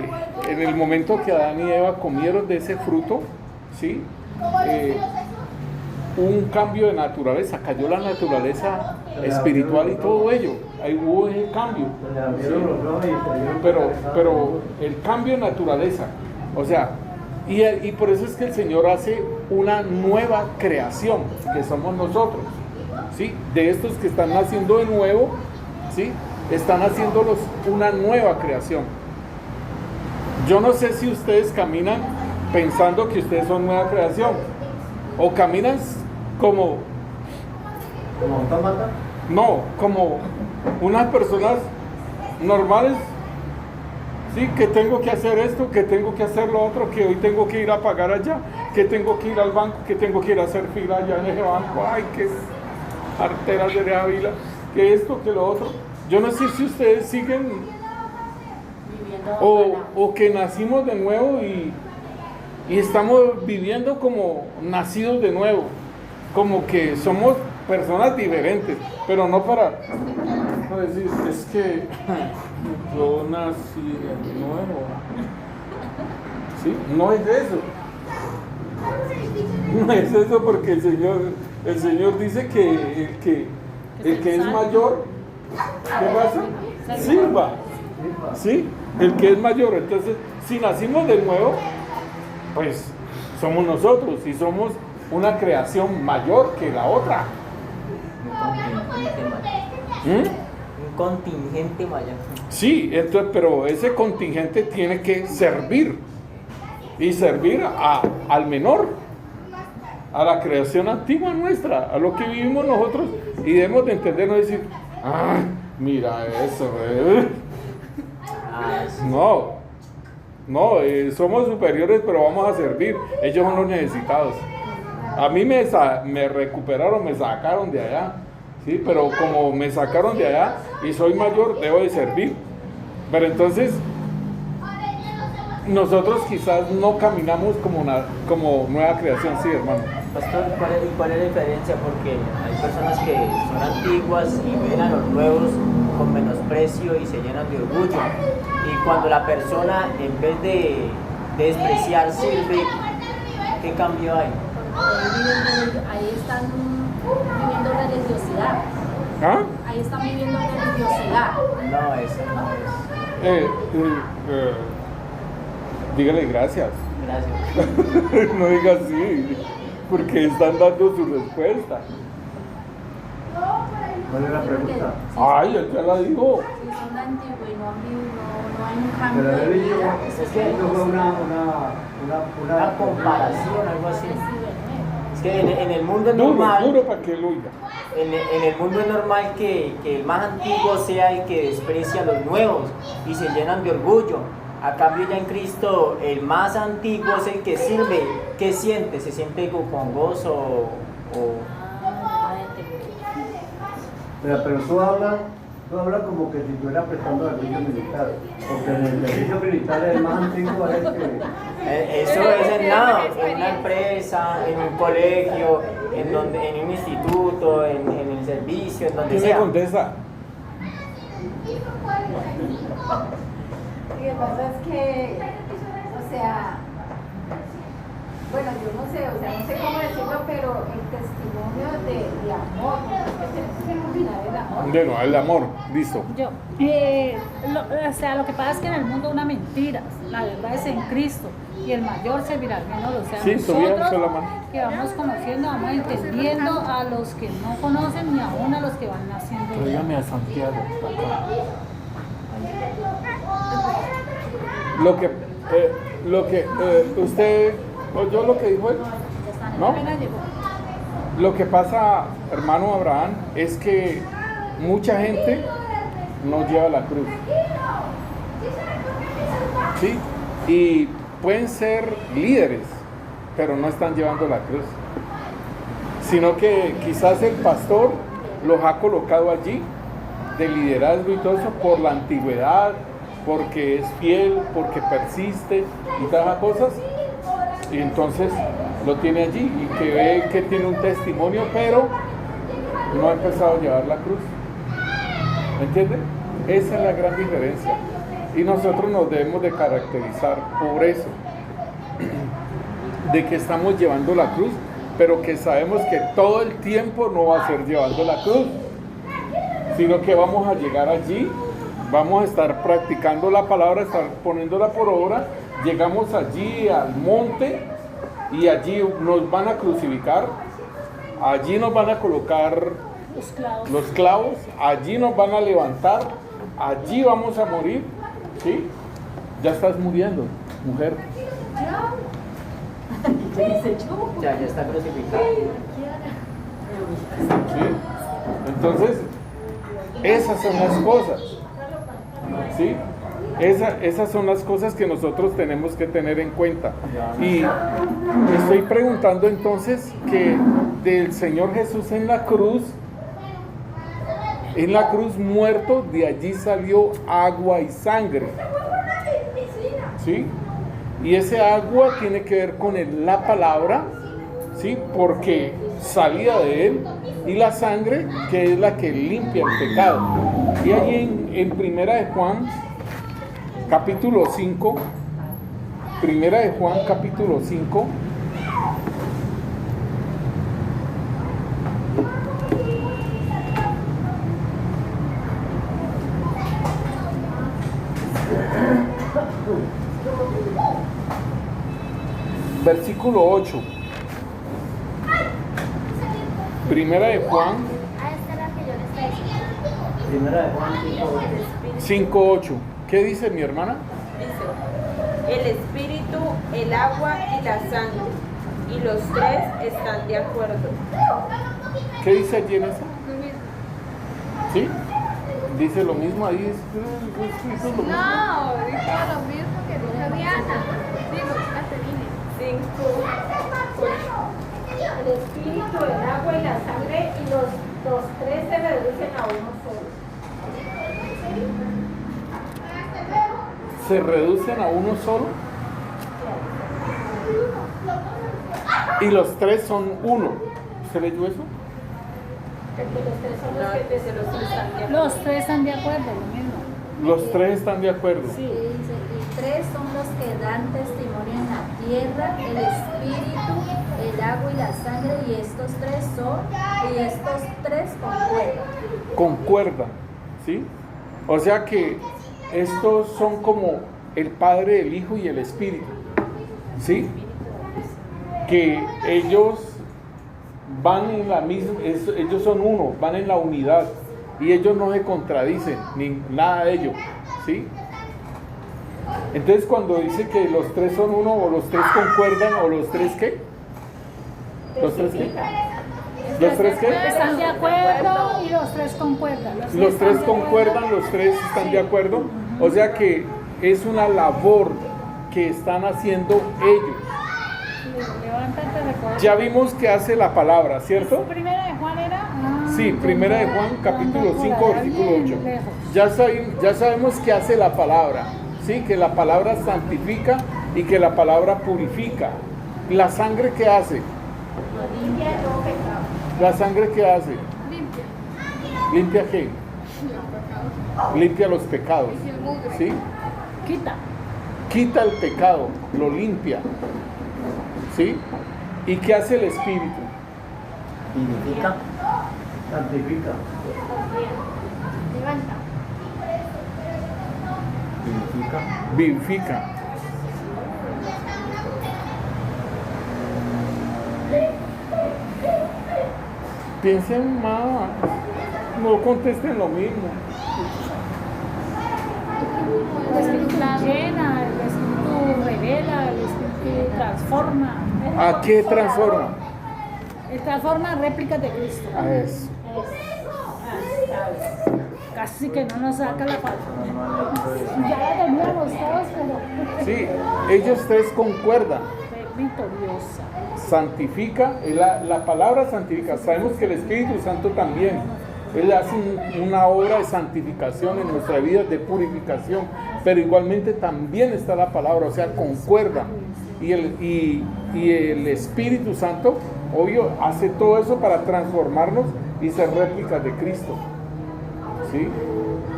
S2: en el momento que Adán y Eva comieron de ese fruto, ¿sí? Un cambio de naturaleza, cayó la naturaleza espiritual y todo ello, ahí hubo ese cambio, pero el cambio de naturaleza, o sea, y por eso es que el Señor hace una nueva creación, que somos nosotros, ¿sí? De estos que están naciendo de nuevo, ¿sí? Están haciéndolos una nueva creación. Yo no sé si ustedes caminan pensando que ustedes son nueva creación, o caminan como
S1: autómata.
S2: No, como unas personas normales, sí, que tengo que hacer esto, que tengo que hacer lo otro, que hoy tengo que ir a pagar allá, que tengo que ir al banco, que tengo que ir a hacer fila allá en ese banco, ay, que arteras de Ávila, que esto, que lo otro. Yo no sé si ustedes siguen o que nacimos de nuevo y estamos viviendo como nacidos de nuevo, como que somos personas diferentes, pero no para decir, es que yo nací de nuevo. ¿Sí? No es eso. No es eso, porque el Señor dice que el que es mayor, ¿qué pasa? Sirva. ¿Sí? El que es mayor. Entonces, si nacimos de nuevo, pues somos nosotros y somos una creación mayor que la otra.
S5: Un contingente mayor.
S2: Sí, entonces, pero ese contingente tiene que servir y servir al menor, a la creación antigua nuestra, a lo que vivimos nosotros, y debemos de entendernos y decir, mira eso, no, somos superiores, pero vamos a servir. Ellos son los necesitados. A mí me recuperaron, me sacaron de allá, ¿sí? Pero como me sacaron de allá y soy mayor, debo de servir. Pero entonces, nosotros quizás no caminamos como nueva creación, ¿sí, hermano?
S5: Pastor, ¿cuál es la diferencia? Porque hay personas que son antiguas y ven a los nuevos con menosprecio y se llenan de orgullo. Y cuando la persona, en vez de despreciar, sirve, ¿qué cambio hay?
S4: Ahí están viviendo religiosidad.
S2: ¿Ah?
S4: Ahí están viviendo religiosidad.
S5: No, eso no es.
S2: Dígale gracias.
S5: Gracias.
S2: No diga así, porque están dando su respuesta.
S1: ¿Cuál es la pregunta?
S2: Ay, él ya la dijo.
S4: Si son antiguos y no hay un cambio
S1: Pero
S4: de
S1: él dijo,
S4: vida.
S5: Es que
S1: esto fue
S5: una comparación, algo así. Es que en el mundo es
S2: Duro
S5: normal.
S2: para que lo oiga.
S5: En el mundo es normal que el más antiguo sea el que desprecia a los nuevos y se llenan de orgullo. A cambio, ya en Cristo, el más antiguo es el que sirve. ¿Qué siente? ¿Se siente con gozo o...?
S1: Pero tú hablas como que si estuviera prestando servicio militar, porque en el servicio militar el más antiguo es el que...
S5: Eso es en una empresa, en un colegio, en un instituto, en el servicio, en donde
S2: ¿Quién me
S5: sea.
S2: contesta?
S6: que pasa es que, o sea, bueno, yo no sé, o sea, no sé cómo decirlo, pero el testimonio de amor, porque tenemos que combinar el amor.
S2: Bueno, el amor, listo.
S10: O sea, lo que pasa es que en el mundo una mentira, la verdad es en Cristo, y el mayor servirá al menor. O sea,
S2: Sí, subieron la
S10: nosotros
S2: mano.
S10: que vamos conociendo, vamos entendiendo a los que no conocen, ni aún a los que van naciendo.
S2: Tráigame a Santiago. Lo que usted oyó lo que dijo él, ¿no?
S10: Apenas llegó.
S2: Lo que pasa, hermano Abraham, es que mucha gente no lleva la cruz. ¿Sí? Y pueden ser líderes, pero no están llevando la cruz. Sino que quizás el pastor los ha colocado allí de liderazgo y todo eso por la antigüedad, porque es fiel, porque persiste y todas esas cosas. Y entonces lo tiene allí y que ve que tiene un testimonio, pero no ha empezado a llevar la cruz. ¿Me entiende? Esa es la gran diferencia. Y nosotros nos debemos de caracterizar por eso, de que estamos llevando la cruz, pero que sabemos que todo el tiempo no va a ser llevando la cruz, sino que vamos a llegar allí, vamos a estar practicando la palabra, estar poniéndola por obra, llegamos allí al monte y allí nos van a crucificar, allí nos van a colocar los clavos, allí nos van a levantar, allí vamos a morir, ¿sí? Ya estás muriendo, mujer.
S5: Ya está crucificado.
S2: ¿Sí? Entonces, esas son las cosas, ¿sí? Esas son las cosas que nosotros tenemos que tener en cuenta. Y me estoy preguntando entonces que del Señor Jesús en la cruz muerto, de allí salió agua y sangre, ¿sí? Y ese agua tiene que ver con la palabra, ¿sí? Porque salía de él, y la sangre, que es la que limpia el pecado. Y allí en Primera de Juan, capítulo 5, Primera de Juan, capítulo 5, versículo 8. Primera de Juan,
S5: Primera de Juan
S2: 5:8. ¿Qué dice mi hermana?
S3: Dice, el espíritu, el agua y la sangre, y los tres están de acuerdo.
S2: ¿Qué dice allí en eso? ¿Sí? Dice lo mismo ahí. Es lo mismo.
S9: No, dijo lo mismo que dijo Diana. Digo, Caterine.
S3: 5, 8.
S6: El espíritu, el agua y la sangre, y los tres se reducen a uno solo.
S2: Se reducen a uno solo. Y los tres son uno. ¿Se leyó eso?
S10: Los tres están de acuerdo, lo mismo.
S2: Los tres están de acuerdo.
S4: Sí, dice, y tres son los que dan testimonio en la tierra, el espíritu, el agua y la sangre, y estos tres concuerdan.
S2: Concuerdan, ¿sí? O sea que estos son como el Padre, el Hijo y el Espíritu, ¿sí? Que ellos van en la misma, ellos son uno, van en la unidad, y ellos no se contradicen, ni nada de ello, ¿sí? Entonces cuando dice que los tres son uno, o los tres concuerdan, o los tres ¿qué? ¿Los tres qué? ¿Los tres qué?
S10: Están de acuerdo y los tres concuerdan.
S2: Los tres concuerdan, los tres están de acuerdo. O sea que es una labor que están haciendo ellos.
S10: Levántate, recuerda.
S2: Ya vimos que hace la palabra, ¿cierto?
S10: Primera de Juan era.
S2: Sí, Primera de Juan, capítulo 5, versículo 8. Ya sabemos que hace la palabra, ¿sí? Que la palabra santifica y que la palabra purifica. ¿La sangre qué hace?
S6: Limpia todo pecado.
S2: ¿La sangre qué hace?
S9: Limpia.
S2: ¿Limpia qué?
S9: Los pecados.
S2: Limpia los pecados,
S9: Y el mugre.
S2: ¿sí? Quita el pecado, lo limpia. ¿Sí? ¿Y qué hace el Espíritu?
S5: Vivifica.
S1: Santifica.
S6: Levanta.
S2: Vivifica. Piensen más, no contesten lo mismo.
S10: El Espíritu llena, el Espíritu revela, el Espíritu transforma.
S2: ¿A qué transforma?
S10: Transforma réplicas de Cristo.
S2: A eso.
S10: Casi que no nos saca la palabra. Ya la teníamos todos, pero
S2: Sí, ellos tres concuerdan.
S10: fue victoriosa.
S2: Santifica, la palabra santifica. Sabemos que el Espíritu Santo también, Él hace una obra de santificación en nuestra vida, de purificación, pero igualmente también está la palabra, o sea, concuerda. Y el Espíritu Santo, obvio, hace todo eso para transformarnos y ser réplicas de Cristo. ¿Sí?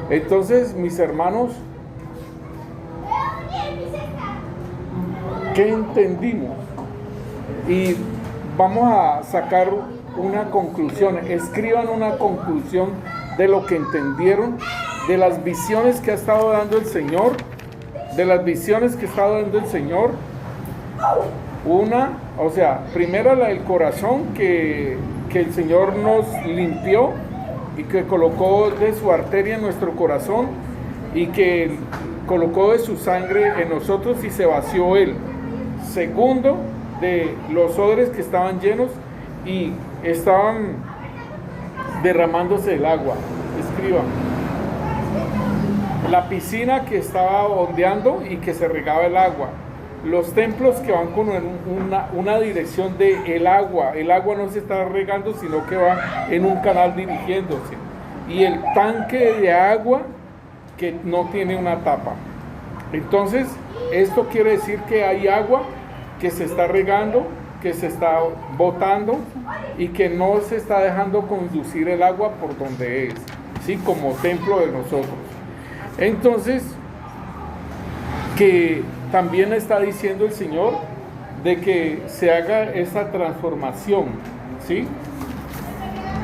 S2: Entonces, mis hermanos, ¿qué entendimos? Y vamos a sacar una conclusión. Escriban una conclusión de lo que entendieron, de las visiones que ha estado dando el Señor, de las visiones que ha estado dando el Señor. Una, o sea, primero la del corazón, que el Señor nos limpió y que colocó de su arteria en nuestro corazón y que colocó de su sangre en nosotros y se vació Él. Segundo, de los odres que estaban llenos y estaban derramándose el agua. Escriban. La piscina que estaba ondeando y que se regaba el agua. Los templos que van con una dirección de el agua no se está regando, sino que va en un canal dirigiéndose. Y el tanque de agua que no tiene una tapa. Entonces, esto quiere decir que hay agua que se está regando, que se está botando y que no se está dejando conducir el agua por donde es, ¿sí? Como templo de nosotros. Entonces, que también está diciendo el Señor de que se haga esa transformación, ¿sí?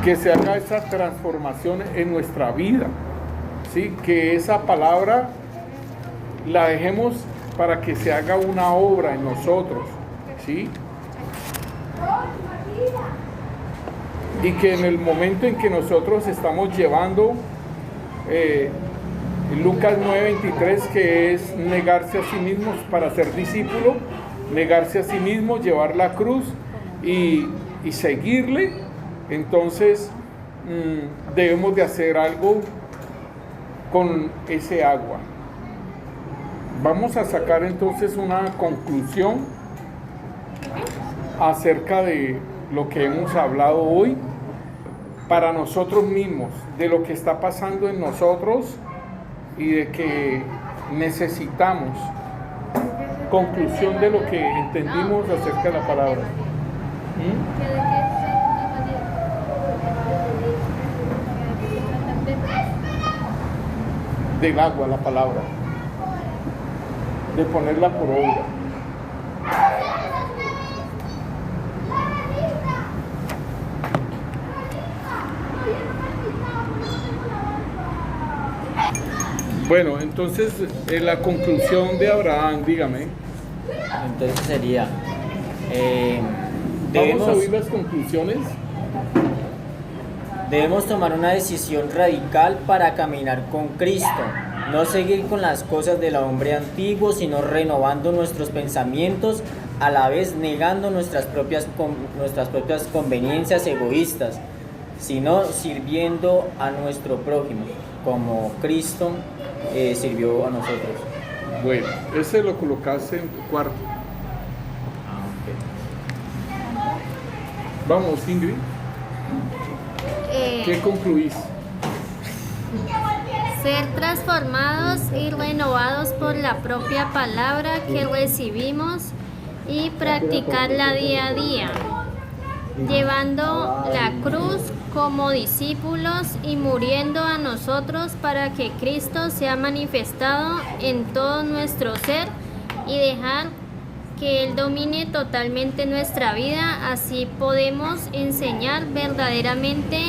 S2: Que se haga esa transformación en nuestra vida, ¿sí? Que esa palabra la dejemos para que se haga una obra en nosotros, ¿sí? Y que en el momento en que nosotros estamos llevando Lucas 9:23, que es negarse a sí mismos para ser discípulo, negarse a sí mismo, llevar la cruz y seguirle, entonces debemos de hacer algo con ese agua. Vamos a sacar entonces una conclusión acerca de lo que hemos hablado hoy para nosotros mismos, de lo que está pasando en nosotros y de que necesitamos conclusión de lo que entendimos acerca de la palabra. Del agua, la palabra, de ponerla por obra. Bueno, entonces la conclusión de Abraham, dígame.
S5: Entonces sería,
S2: Vamos a oír las conclusiones.
S5: Debemos tomar una decisión radical para caminar con Cristo, no seguir con las cosas del hombre antiguo, sino renovando nuestros pensamientos, a la vez negando nuestras propias conveniencias egoístas, sino sirviendo a nuestro prójimo, como Cristo sirvió a nosotros.
S2: Bueno, ese lo colocaste en tu cuarto. Vamos, Ingrid. ¿Qué concluís?
S7: Ser transformados y renovados por la propia palabra que recibimos y practicarla día a día. llevando la cruz como discípulos y muriendo a nosotros para que Cristo sea manifestado en todo nuestro ser y dejar que Él domine totalmente nuestra vida. Así podemos enseñar verdaderamente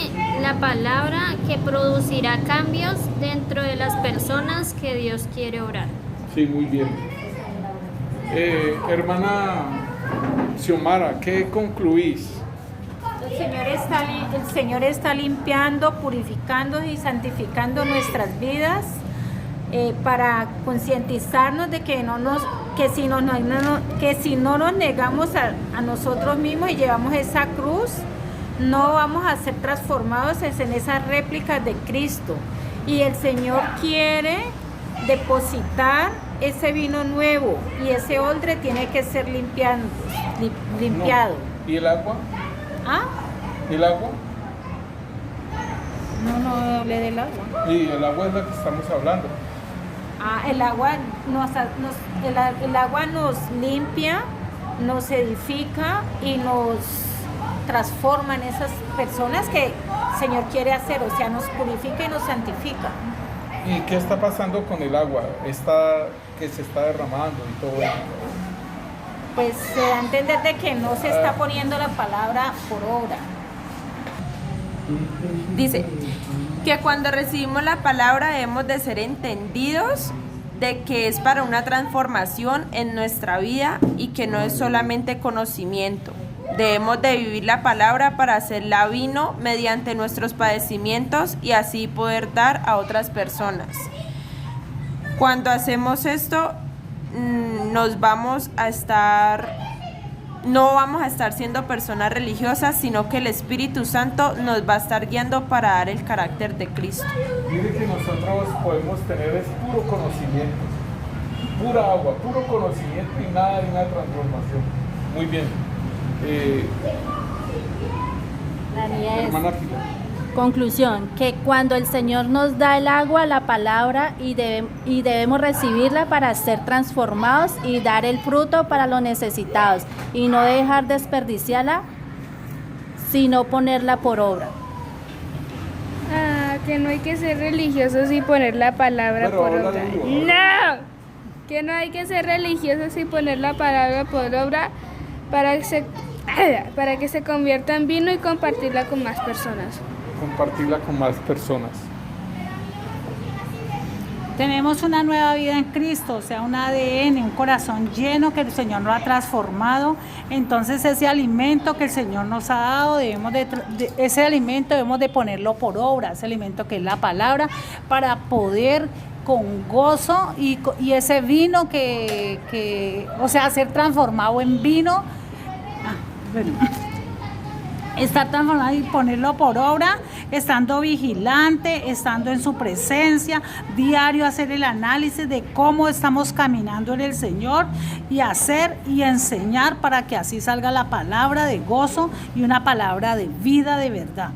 S7: la palabra que producirá cambios dentro de las personas que Dios quiere obrar.
S2: Sí, muy bien. Hermana Xiomara, ¿qué concluís?
S6: El Señor está limpiando, purificando y santificando nuestras vidas para concientizarnos de que si no nos negamos a nosotros mismos y llevamos esa cruz, no vamos a ser transformados en esas réplicas de Cristo. Y el Señor quiere depositar ese vino nuevo y ese odre tiene que ser limpiado.
S2: No. ¿Y el agua?
S6: ¿Ah?
S2: ¿El agua?
S6: No hablé del agua.
S2: Y el agua es la que estamos hablando.
S6: El agua el agua nos limpia, nos edifica y nos transforma en esas personas que el Señor quiere hacer, o sea, nos purifica y nos santifica.
S2: ¿Y qué está pasando con el agua? Que se está derramando y todo eso.
S6: Pues se da a entender de que no se está poniendo la palabra por obra.
S3: Dice que cuando recibimos la palabra debemos de ser entendidos de que es para una transformación en nuestra vida y que no es solamente conocimiento. Debemos de vivir la palabra para hacerla vino mediante nuestros padecimientos y así poder dar a otras personas. Cuando hacemos esto, no vamos a estar siendo personas religiosas, sino que el Espíritu Santo nos va a estar guiando para dar el carácter de Cristo.
S2: Mire que nosotros podemos tener es puro conocimiento, pura agua, puro conocimiento y nada de una transformación. Muy bien.
S4: La mía es,
S2: Hermana Pilar.
S4: conclusión, que cuando el Señor nos da el agua, la palabra, y debemos recibirla para ser transformados y dar el fruto para los necesitados, y no dejar desperdiciarla, sino ponerla por obra.
S9: Que no hay que ser religiosos y poner la palabra
S2: Pero
S9: por
S2: habla
S9: obra.
S2: duro,
S9: ¡No! Que no hay que ser religiosos y poner la palabra por obra para que se convierta en vino y compartirla con más personas.
S2: Compartirla con más personas.
S10: Tenemos una nueva vida en Cristo, o sea, un ADN, un corazón lleno que el Señor nos ha transformado. Entonces ese alimento que el Señor nos ha dado, ese alimento debemos de ponerlo por obra, ese alimento que es la palabra, para poder con gozo y ese vino o sea, ser transformado en vino. Estar transformado y ponerlo por obra, estando vigilante, estando en su presencia, diario hacer el análisis de cómo estamos caminando en el Señor y hacer y enseñar para que así salga la palabra de gozo y una palabra de vida de verdad.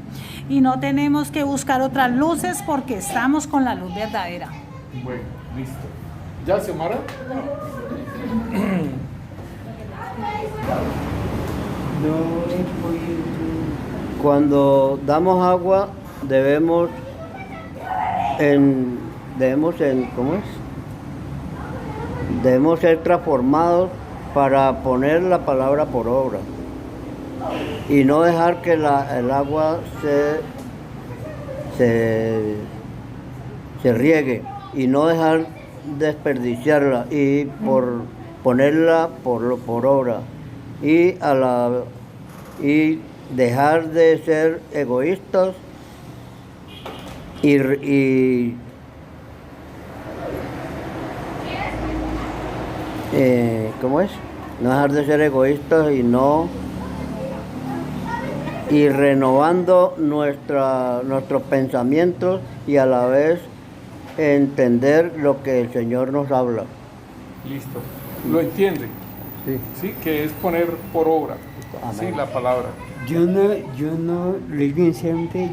S10: Y no tenemos que buscar otras luces porque estamos con la luz verdadera.
S2: Bueno, listo. ¿Ya, Xiomara?
S1: Cuando damos agua debemos ser transformados para poner la palabra por obra y no dejar que el agua se riegue y no dejar desperdiciarla y por ponerla por obra y dejar de ser egoístas no dejar de ser egoístas y renovando nuestros pensamientos y a la vez entender lo que el Señor nos habla.
S2: Listo. ¿Lo entiende?
S1: Sí.
S2: Sí, que es poner por obra. Sí, la palabra.
S8: Yo no, sinceramente,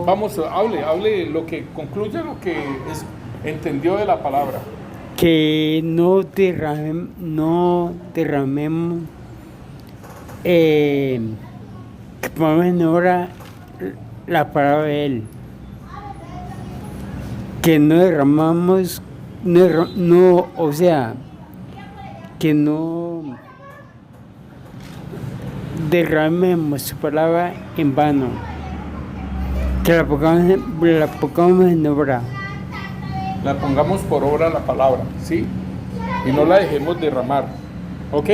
S2: Vamos, hable lo que concluya lo que entendió de la palabra.
S8: que no derramemos que pongamos en obra la palabra de Él. Que no derramamos, o sea, que no derramemos su palabra en vano. Que la pongamos en obra.
S2: La pongamos por obra la palabra, ¿sí? Y no la dejemos derramar, ¿ok?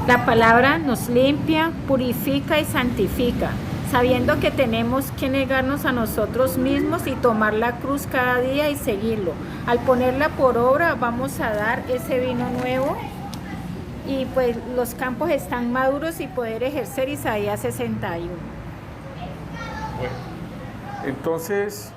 S6: La palabra nos limpia, purifica y santifica, sabiendo que tenemos que negarnos a nosotros mismos y tomar la cruz cada día y seguirlo. Al ponerla por obra vamos a dar ese vino nuevo y pues los campos están maduros y poder ejercer Isaías 61.
S2: Bueno, entonces